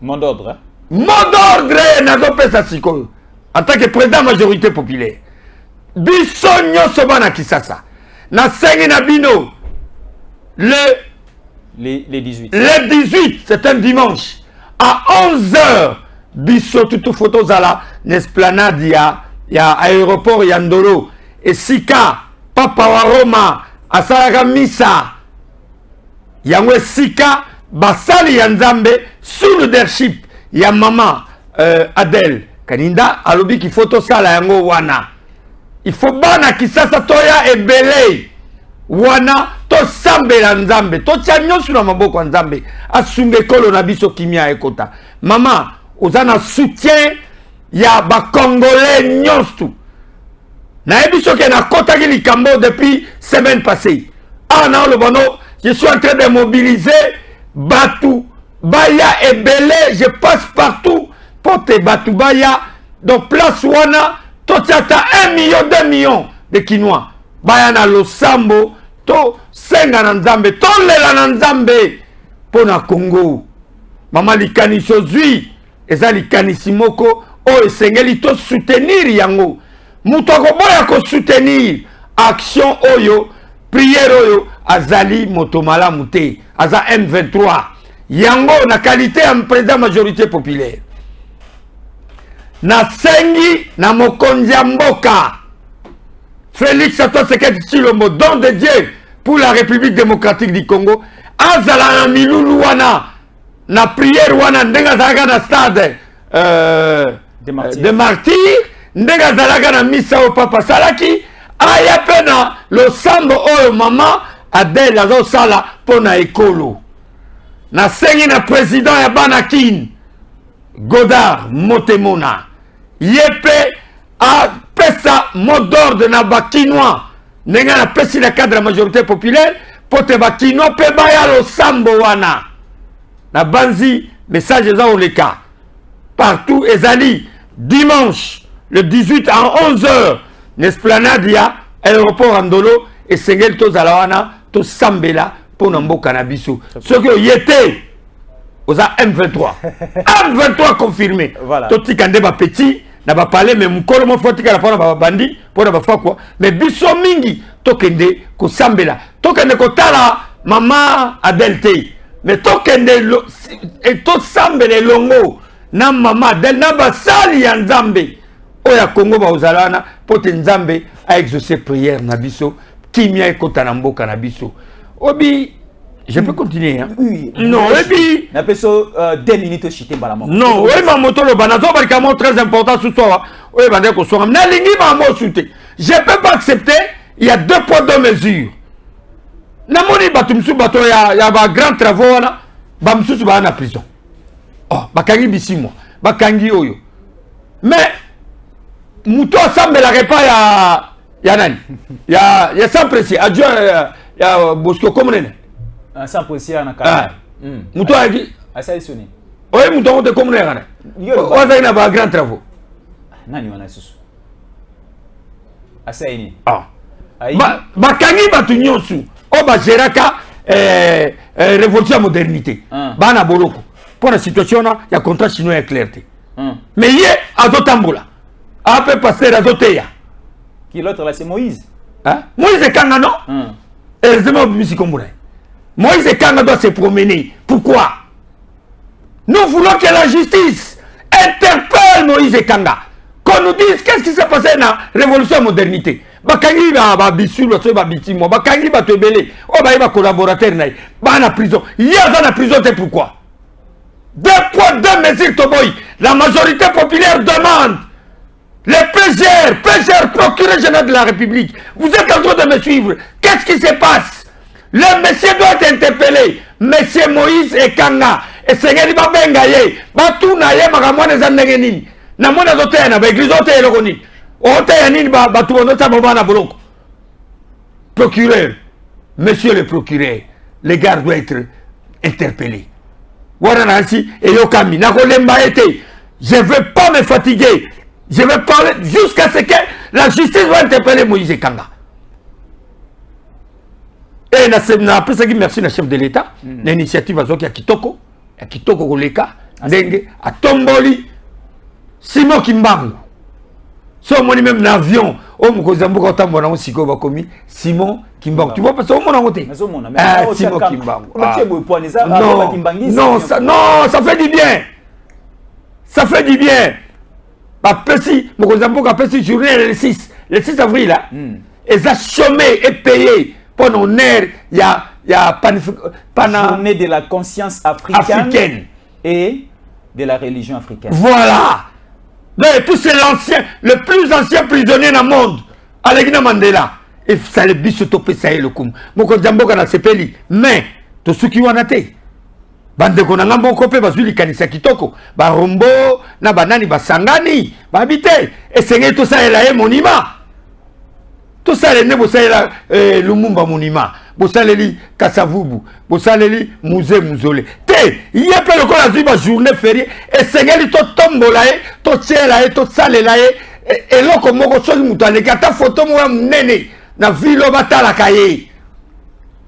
Mot d'ordre. Mot d'ordre nazo pesa sikoyo. En tant que président majorité populaire. Biso nyoso bana Kisasa. Na sengi na bino les 18. Le 18, c'est un dimanche. À 11h, biso tutu photo zala n'esplanade ya aéroport Yandolo et Sika Papa wa Roma asalaka misa. Yangwe Sika basali ya Nzambe sous leadership ya Mama Adèle Kaninda alobi ki photo sala yango wana. Il faut bana Kisasa toya ebele wana to sambela Nzambe to tia nyonso na maboko Nzambe asunge kolo na biso kimia ekota. Mama ozana soutien ya ba congolais nyonso. Na ebiso ke na kota ki likambo depuis semaine passée. Ah non le bono, je suis en train de mobiliser Batu Baya et Belé, je passe partout pour te Batu Baya donc place wana to tiata 1 million 2 millions de Kinois. Baya na losambo to senga na Nzambe to lela na Nzambe pona Congo. Mama likaniso zui eza likanisi moko o esengeli to soutenir yango. Muto akoboya ko soutenir action oyo prière oyo azali motomala mute aza M23 yango na qualité ya président majorité populaire. Na sengi na mokonzi ya mboka Félix Antoine Tshisekedi Tshilombo, don de Dieu pour la République démocratique du Congo, azala na milulu wana na prière wana ndenga zalaka na stade de martyr ndenga zalaka na misa o papa salaki aya pena lo sambo oyo Mama Adèle azo sala pona ekolo. Na sengi na président ya Banakin Godard Motemona yepe a pesa mot d'ordre na bakinois nenga na pesi la cadre de la majorité populaire pote bakinois pe baya lo sambo wana na banzi message za oleka partout ezali dimanche le 18 à 11h n'esplanade ya aéroport Ndolo et sengel to zalawana to sambela pona mboka na biso soki oyete oza M23 M23 confirmé voilà. To tikande ba petit na ba parler mais mukolo mo fotika la pona ba bandi pona ba fakwa mais biso mingi tokende ko sambela tokende ko tala Mama Adèle te mais tokende et to sambela longo na Mama Adèle na ba sali ya Nzambe oya Congo ba ozalana pote Nzambe a exaucé prière na biso kimia ekota na mboka na biso obi. Je peux continuer, hein? Oui. Non, et puis... On appelle ça 2 minutes au chité balamon. Non, oui, ma moto, le banazo, parce que très important ce soir. Oui, bandé, qu'on soit... Nalingi, ma moto, soute. je ne peux pas accepter, il y a 2 poids 2 mesures. Namoni batumsu bato ya ba grand travaux là, ba msusu ba na prison. Oh, bakangi bisimo, bakangi oyo. Mais muto assemblera pas ya nani? Ya sans précieux, adjoint ya Bosco comme nene. Sans précieux na kala. Muto a dit asa soni. Oui, muto on te comme nene. Oza ina ba grand travaux. Nani wana susu? Asa ini. Ah. Bakangi batu nyonsu. Oba geraka révolution modernité. Bana boloko. Pour la situation là, il y a contrat chinois clair. Mais hier azotambola. Après passer azoteya. Qui l'autre là c'est Moïse. Hein? Moïse Kanga non? Heureusement Bisi Komboula. Moïse Kanga doit se promener. Pourquoi? Nous voulons que la justice interpelle Moïse Kanga. Qu'on nous dise qu'est-ce qui s'est passé dans la révolution modernité. Bakangi ba bisul ba bitimo bakangi ba tebele o ba collaborateur na ba na prison hier dans la prison c'est pourquoi 2 poids 2 mesures toboy la majorité populaire demande les PGR procureur général de la République vous êtes en train de me suivre qu'est-ce qui se passe le monsieur doit être interpellé monsieur Moïse Kanga et Seigneur ba bengaye ba tuna ye makamwana za ndenge nini na mona zote na ba église zote eloko nini. Procureur, monsieur le procureur, les gars doivent être interpellés. Je ne veux pas me fatiguer. Je vais parler jusqu'à ce que la justice va interpeller Moïse Kanga. Et merci le chef de l'État. L'initiative à Kitoko, à Kitoko Goleka, à Tomboli, Simon Kimbangu. Si on est même l'avion, on a Simon Kimbangu. Tu vois parce qu'on a voté. Simon Kimbangu. Non, ça fait du bien. Ça fait du bien. Si journée le 6 avril, ils ont chômé et payé pendant une heure. Il y a journée de la conscience africaine et de la religion africaine. Voilà. Mais tout c'est l'ancien, le plus ancien prisonnier dans le monde, Alexis Mandela. Et ça le bis topé ça est le coup. Moko Jamboka na sepeli. Mais to suki wanate. Bande ko na ngambo kopé bazuli kanisa kitoko. Ba rombo na banani basangani, ba habité. Et c'est tout ça est là monument. Tout ça est né bo ça est là Lumumba monument. Bo ça li Kasavubu, bo ça li musée Muzole. Il y a pas le coup la journée fériée et c'est que to tombola to tchela to salela et là comme on chose mutane kata photo moi nene na ville batala kaye.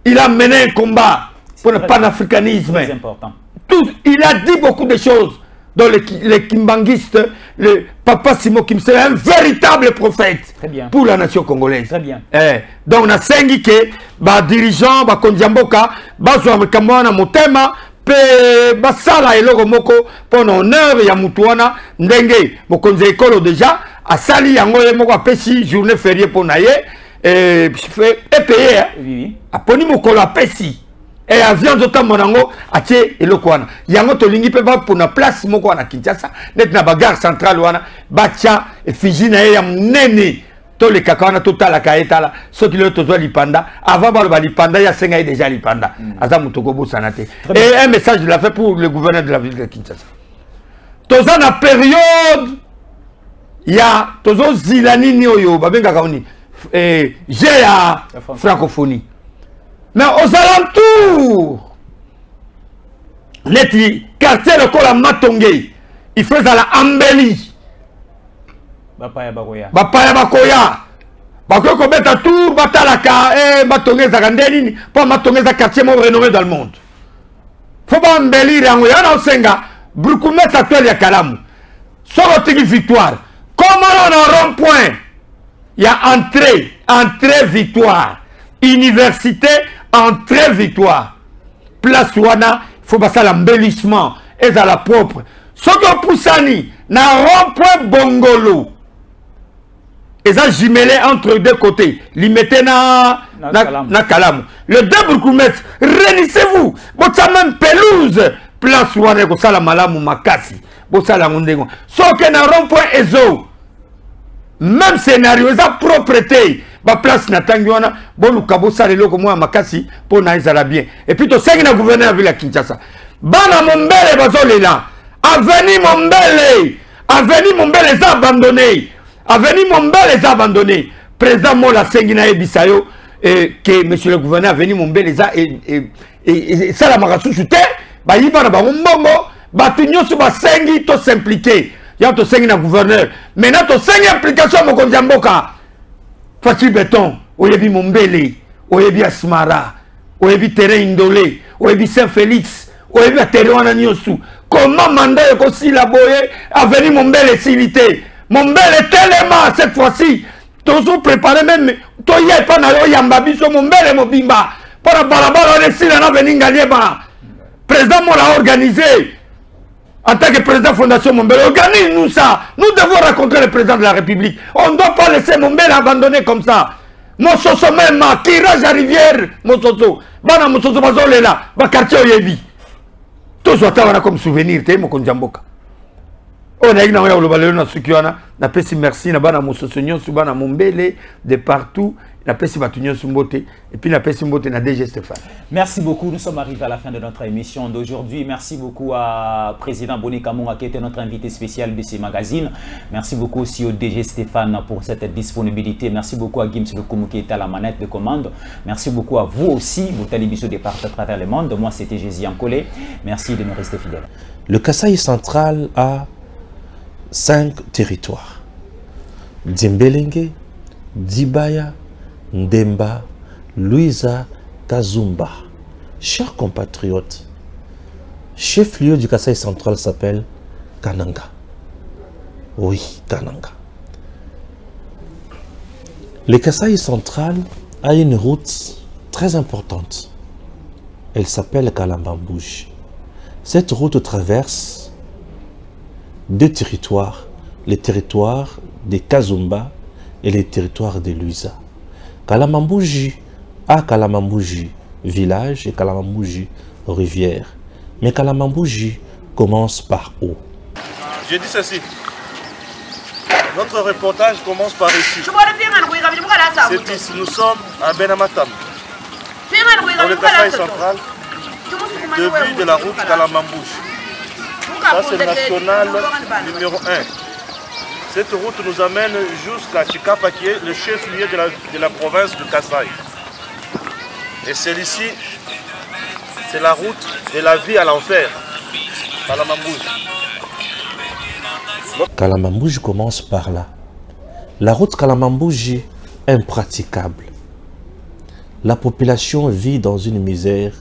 Il a mené un combat pour le panafricanisme. C'est important. Tout, il a dit beaucoup de choses dans les kimbanguistes, le papa Simon Kim, c'est un véritable prophète pour la nation congolaise. Très bien. Donc on a cinq que ba dirigeant ba kondiamboka ba zo mekamwana motema pe basala eloko moko pona honneur ya mutuana ndenge bokonze ekolo déjà asali yango ye moko apesi journée fériée pona ye et payé oui aponi mokolo apesi et avion zota monango atie eloko wana yango tolingi pe ba pona place moko wana Kinshasa net na bagarre centrale wana bacha effigie na ye ya munene to le kakana total la kaetala ce qui le tozo lipanda avant ba lipanda ya senga déjà lipanda aza mutoko bo sanate et un message de la fait pour le gouverneur de la ville de Kinshasa toza na période ya tozo zilani ni oyo babenga kaoni j'ai la francophonie mais aux alentours les quartier le kola Matongé il faisait la embellie Bapaya bakoya bakoko beta tour batalaka batongeza kandeni pour matongeza quartier mo renommé dans le monde faut pas embellir yango yana osenga brukumeta actuel ya Kalamu solo tiki victoire comme on a rond-point il y a entrée victoire université entrée victoire place wana faut passer l'embellissement et à la propre soko poussani na rond-point Bongolo. Et ça jumelé entre deux côtés. Limité na Kalamu. Le deux Burkoumès, réunissez-vous. Vous avez même pelouse. Place où on est ça la malamu makasi. Vous avez la mondégon. Sauf que na rond-point Ezo. même scénario eza propreté ba place na tangiwana bon kabo salelo ko moi makasi pour na ezala bien et puis to sengi na gouverneur ville ya Kinshasa bana mombele bazolela aveni mombele za abandonné aveni mombele za abandonné président Mola sengi na ebisayo que monsieur le gouverneur aveni mombele za et ça la makasusu te ba yiba na ba mbongo ba tunyosu ba sengi to s'impliquer ya to sengi na gouverneur maintenant to sengi implication mo konjamboka Fati Béton, Oyebi Mombele, Oyebi Asmara, Oyebi Terrain Indolé, Oyebi Saint-Félix, Oyebi Aterewana Nyosu. Comment mandat est aussi la boye à venir Mombele silité? Mombele tellement cette fois-ci. Toujours préparé même. Toye pas na yo yambabiso Mombele mobimba. Pour la balabala on est si là venir Ngalieba. Président moi l'a organisé. En tant que président de la Fondation Mombele, organise-nous ça. Nous devons rencontrer le président de la République. On ne doit pas laisser Mombele abandonner comme ça. Mososo même, tirage à rivière, Mososo. Bana Mososo Bazole là, ba quartier Oyebi. Tout ça, on a comme souvenir, t'es mon konjamboka. On a eu le balai na sukiwana, na pesi merci na bana Mososo Nyonsu, bana Mombele, de partout. Na pesi batunyo sumbote et puis na pesi mbote na DG Stéphane. Merci beaucoup. Nous sommes arrivés à la fin de notre émission d'aujourd'hui. Merci beaucoup à président Boni Kamoura qui était notre invité spécial de ces magazines. Merci beaucoup aussi au DG Stéphane pour cette disponibilité. Merci beaucoup à Gims Lukumu qui était à la manette de commande. Merci beaucoup à vous aussi, vous télévisions de partout à travers le monde. Moi c'était Jésus Ancolé. Merci de nous rester fidèles. Le Kasaï central a 5 territoires. Dimbelenge, Dibaya, Ndemba, Louisa, Kazumba. Chers compatriotes, chef-lieu du Kasaï central s'appelle Kananga. Oui, Kananga. Le Kasaï central a une route très importante. Elle s'appelle Kalambambouj. Cette route traverse 2 territoires, les territoires de Kazumba et les territoires de Louisa. Kalambambouji a Kalambambouji village et Kalambambouji rivière. Mais Kalambambouji commence par où? Je dis ceci. Notre reportage commence par ici. C'est ici. Nous sommes à Benamatam, dans le Kasaï central, début de la route Kalambambouji. Ça c'est le national numéro 1. Cette route nous amène jusqu'à Chikapa qui est le chef-lieu de la province de Kasaï. Et celle-ci, c'est la route de la vie à l'enfer. Kalambambouji. Kalambambouji commence par là. La route Kalambambouji est impraticable. La population vit dans une misère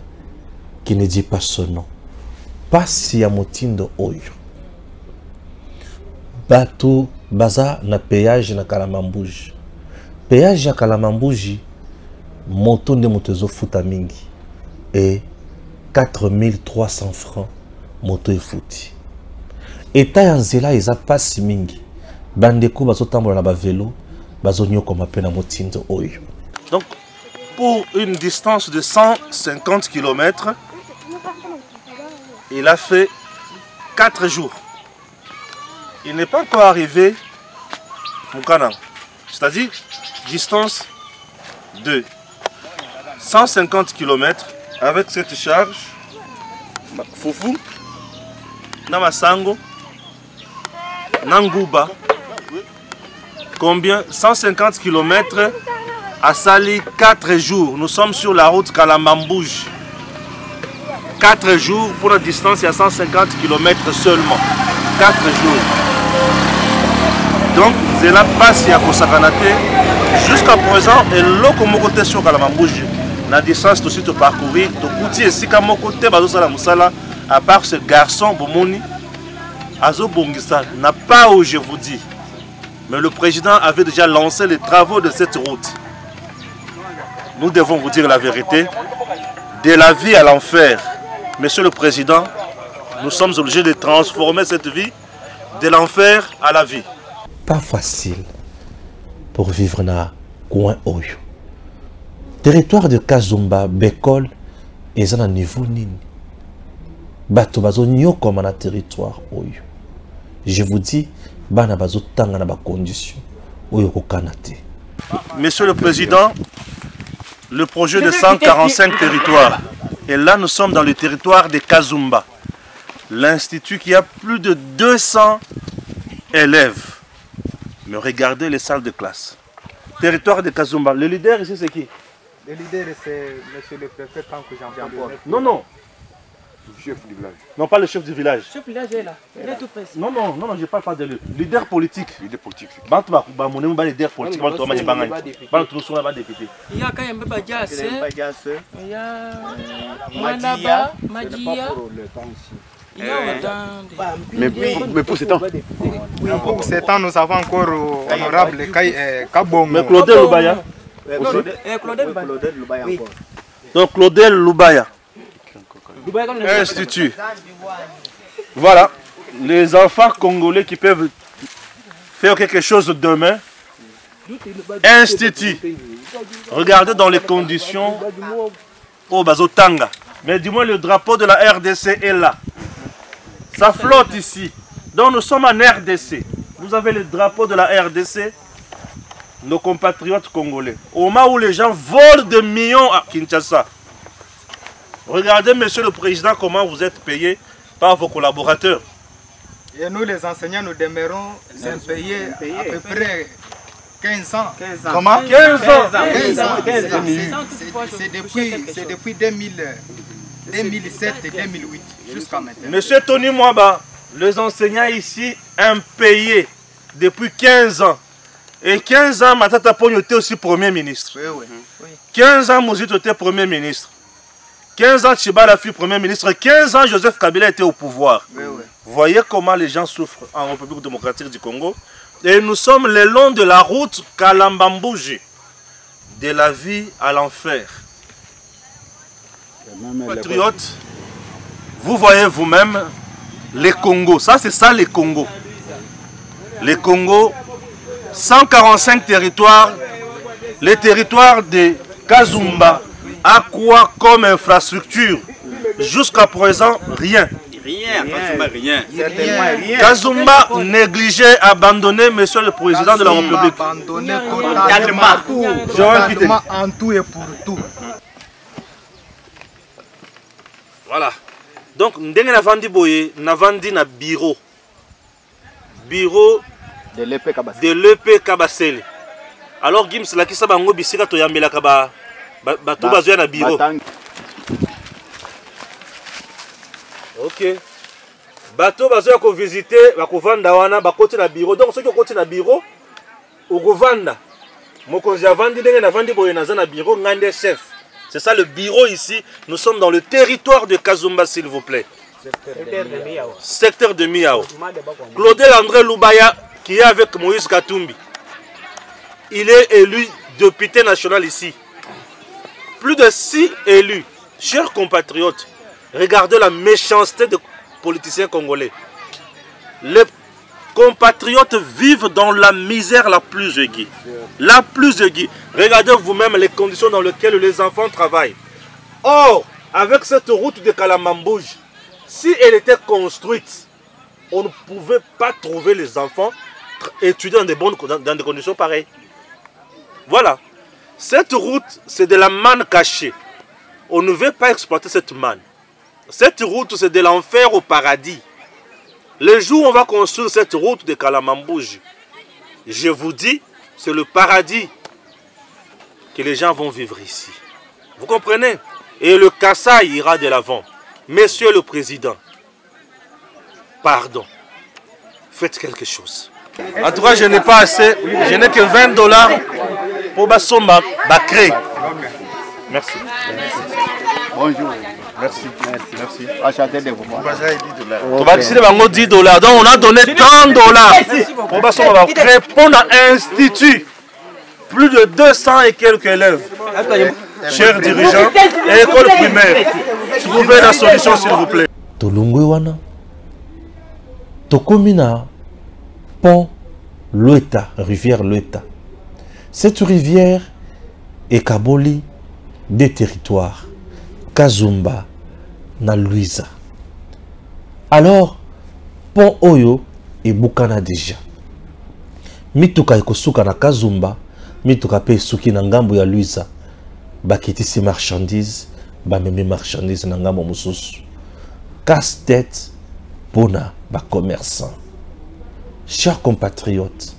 qui ne dit pas son nom. Pas si à Motindo Oyo. Bateau baza na péage na Kalambambouji. Péage à Kalambambouji, moto de motozo futa mingi. Et 4300 francs moto e futi. Eta ya nzela eza pasi mingi. Bandeko bazo tambola na ba vélo, bazo nyoko mape na Motindo Oyo. Donc, pour une distance de 150 km, il a fait 4 jours. Il n'est pas encore arrivé au Canaan. C'est-à-dire, distance de 150 km avec cette charge, Foufou, Namasango, Nanguba. Combien? 150 km à Sali, 4 jours. Nous sommes sur la route Kalambambouji. 4 jours pour la distance, il y a 150 km seulement. 4 jours. Donc, c'est la passe à Kosakanate. Jusqu'à présent, et l'autre côté sur Kalambambouji, la distance aussi de parcourir, de Kouti et Sikamokote, à part ce garçon, Bomoni, Azo Bongisa, n'a pas où je vous dis. Mais le président avait déjà lancé les travaux de cette route. Nous devons vous dire la vérité. De la vie à l'enfer, Monsieur le Président, nous sommes obligés de transformer cette vie de l'enfer à la vie. Pas facile pour vivre dans coin Oyo. Territoire de Kazumba, Bekol, et ça niveau nini. Bato bazo nyo comme na territoire Oyo. Je vous dis, bana bazo tanga na ba condition. Oyoko Kanate. Monsieur le Président, le projet de 145 territoires. Et là, nous sommes dans le territoire de Kazumba. L'institut qui a plus de 200 élèves. Mais regardez les salles de classe. Territoire de Kazumba. Le leader ici, c'est qui? Le leader, c'est monsieur le préfet tant que j'en parle. Non, non. Le chef du village. Non, pas le chef du village. Le chef du village est là. Il est tout près. Non, non, non, je ne parle pas de lui. Leader politique. Leader politique. Leader politique. Il y a quand même Badiasse. Il y a Manaba, Madia. Mais pour ce temps, pour ce temps, nous avons encore honorable Kabom. Mais Claudel Loubaya. Claudel Loubaya encore. Donc Claudel Loubaya. Institut. Voilà. Les enfants congolais qui peuvent faire quelque chose demain. Institut. Regardez dans les conditions au Bazotanga. Mais du moins le drapeau de la RDC est là. Ça flotte ici. Donc nous sommes en RDC. Vous avez le drapeau de la RDC. Nos compatriotes congolais. Au moment où les gens volent des millions à Kinshasa. Regardez, monsieur le président, comment vous êtes payé par vos collaborateurs. Et nous, les enseignants, nous demeurons payés à peu près 15 ans. 15 ans. Comment? 15 ans. 15 ans. C'est depuis 2007 et 2008 jusqu'à maintenant. Monsieur Tony Mwaba, les enseignants ici, impayés depuis 15 ans. Et 15 ans, Matata Pogno était aussi Premier ministre. Oui. 15 ans, Mouzito était Premier ministre. 15 ans, Tchibala fut Premier ministre. 15 ans, Joseph Kabila était au pouvoir. Vous voyez comment les gens souffrent en République démocratique du Congo. Et nous sommes le long de la route Kalambambouji. De la vie à l'enfer. Patriotes, vous voyez vous-même les Congos. Ça, c'est ça les Congos. Les Congos, 145 territoires. Les territoires de Kazumba. À quoi comme infrastructure? Jusqu'à présent, rien. Rien. Kazumba négligé, abandonné, monsieur le président de la République. Abandonné totalement en tout et pour tout. Voilà. Donc, ndenge na vandi boye, na vandi na bureau. Bureau de l'EP Kabasele. Alors, Gims, la kisa bango bisika to yambela kaba. Bato bazoya na bureau. Ok. Bato bazoya ko visiter, bako vanda wana, bakoti na bureau. Donc ceux qui koti na bureau, oko vanda. Mokonzi avandi ndenge na vandi boye naza na bureau ngande chef. C'est ça le bureau ici. Nous sommes dans le territoire de Kazumba, s'il vous plaît. Secteur de Miao. Claudel André Loubaya qui est avec Moïse Katumbi. Il est élu député national ici. Plus de 6 élus. Chers compatriotes, regardez la méchanceté des politiciens congolais. Les compatriotes vivent dans la misère la plus aiguë. La plus aiguë. Regardez vous-même les conditions dans lesquelles les enfants travaillent. Or, avec cette route de Kalambambouj, si elle était construite, on ne pouvait pas trouver les enfants étudier dans des conditions pareilles. Voilà. Cette route, c'est de la manne cachée. On ne veut pas exploiter cette manne. Cette route, c'est de l'enfer au paradis. Le jour où on va construire cette route de Kalambambouj, je vous dis, c'est le paradis que les gens vont vivre ici. Vous comprenez? Et le Kassai ira de l'avant. Monsieur le Président, pardon, faites quelque chose. En tout cas, je n'ai pas assez, je n'ai que $20 pour Bassomba, créer. Merci. Bonjour. Merci. Enchanté de vous voir. On va décider $10. Donc on a donné $30 pour Bassomba répondre à Institut. Plus de 200 et quelques élèves. Chers dirigeants et école primaire, trouvez la solution s'il vous plaît. Tolungwe wana. Tokomina. Pont Loeta, rivière Loeta. Cette rivière est Kaboli des territoires Kazumba na Luiza. Alors, pont Oyo et Bukana déjà. mituka ekosuka na Kazumba, mituka pe suki na ngambo ya Luiza, bakitisi marchandise, bamemi marchandise na ngambo mosusu. Casse-tête pona ba commerçant. Chers compatriotes,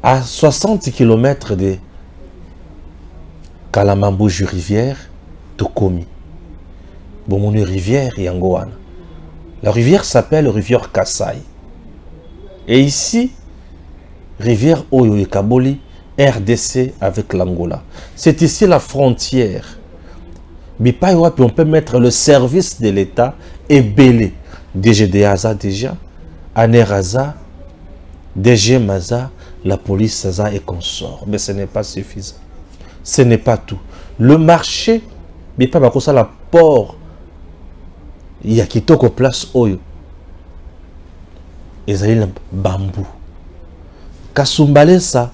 à 60 km de Kalamambouji rivière, Tokomi. Bon, mon rivière Yangoana. La rivière s'appelle rivière Kassai. Et ici, rivière Oyo et Kaboli, RDC avec l'Angola. C'est ici la frontière. On peut mettre le service de l'État et belé. DGDAZA déjà, ANERAZA, DG Maza, la police Saza et consorts. Mais ce n'est pas suffisant. Ce n'est pas tout. Le marché, mais pas comme ça, la port, il y a qui toque place Oyo. Ils ont le bambou. Kassumbale, ça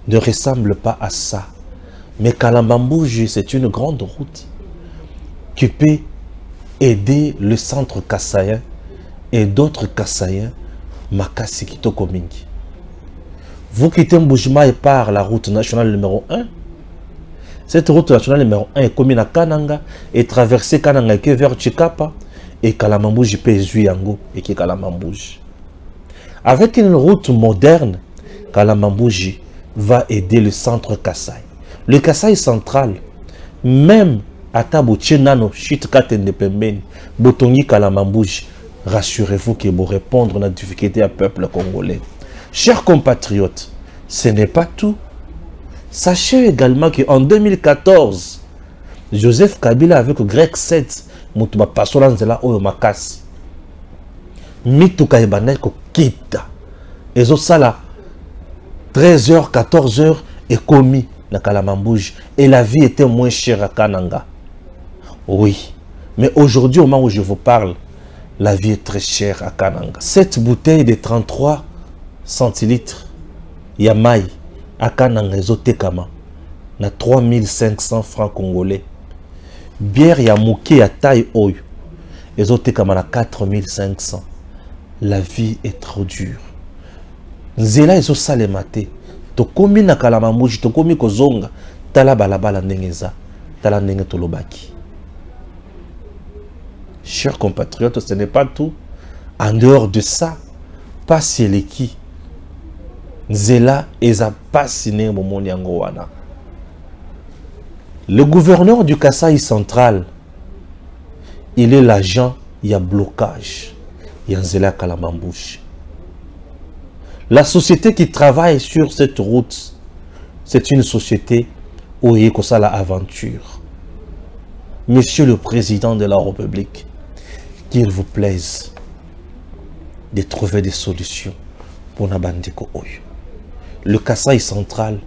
ne ressemble pas à ça. Mais Kalambambouji, c'est une grande route qui peut aider le centre kassaïen et d'autres kassaïens, Makasi Kitoko Mingi. Vous quittez Mboujima par la route nationale numéro 1. Cette route nationale numéro 1 est commune à Kananga et traversée Kananga qui est vers Chikapa et Kalamambouji Pézu Yango et qui est Kalamambouji. Avec une route moderne, Kalamambouji va aider le centre Kassai. Le Kassai central, même à Tabo Tchenano, Chitkatende Pembeni, Botongi Kalamambouji, rassurez-vous qu'ils vont répondre à la difficulté à peuple congolais. Chers compatriotes, ce n'est pas tout. Sachez également qu'en 2014, Joseph Kabila avec Greg 7, Moutuba Pasolanzela Oyo Makasi, Mituka Ebaneko Kita, et ça 13h, 14h est commis na Kalamambouji et la vie était moins chère à Kananga. Oui, mais aujourd'hui au moment où je vous parle, la vie est très chère à Kananga. Cette bouteille de 33 centilitres Yamai à Kananga Ezotekama na 3500 francs congolais. Bière Yamouké à taille Oyo Ezotekama na 4500. La vie est trop dure. Nzela Ezo Salemate. Tokomi na Kalamambouji, tokomi kozonga, tala balabala nengeza, tala nenge tolobaki. Chers compatriotes, ce n'est pas tout. En dehors de ça, pas Sieleki. Nzela eza pasine momoni yango wana. Le gouverneur du Kassai central, il est l'agent, il y a blocage. Il y a Nzela Kalamambouji. La société qui travaille sur cette route, c'est une société où il y a l'aventure. Monsieur le Président de la République, qu'il vous plaise de trouver des solutions pour Nabandiko Oyo. Le Kassai central,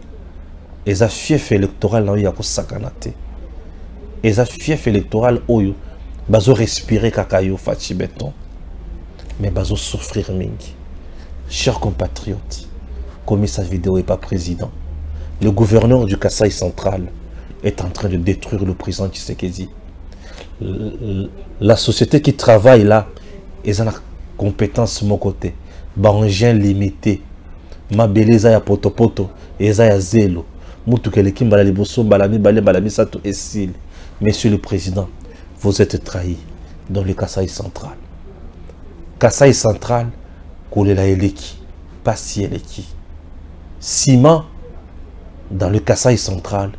les fief électoral dans Yako Sakanate. Les fief électoral Oyo, bazo respirer kakayo fachi béton, mais bazo souffrir mingi. Chers compatriotes, comme sa vidéo n'est pas président, le gouverneur du Kassai central est en train de détruire le président Tshisekedi. La société qui travaille là, ils ont la compétence de mon côté. Bangien limité. Ma beleza ya potopoto, eza ya zelo. Mutu keleki mbala liboso balami balé balami sato esil. Monsieur le président, vous êtes trahi dans le Kassai central. Kassai central, Koulela Eleki, pas Sieleki. Ciment, dans le Kassai central,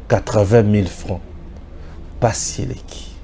80 000 francs, pas Sieleki.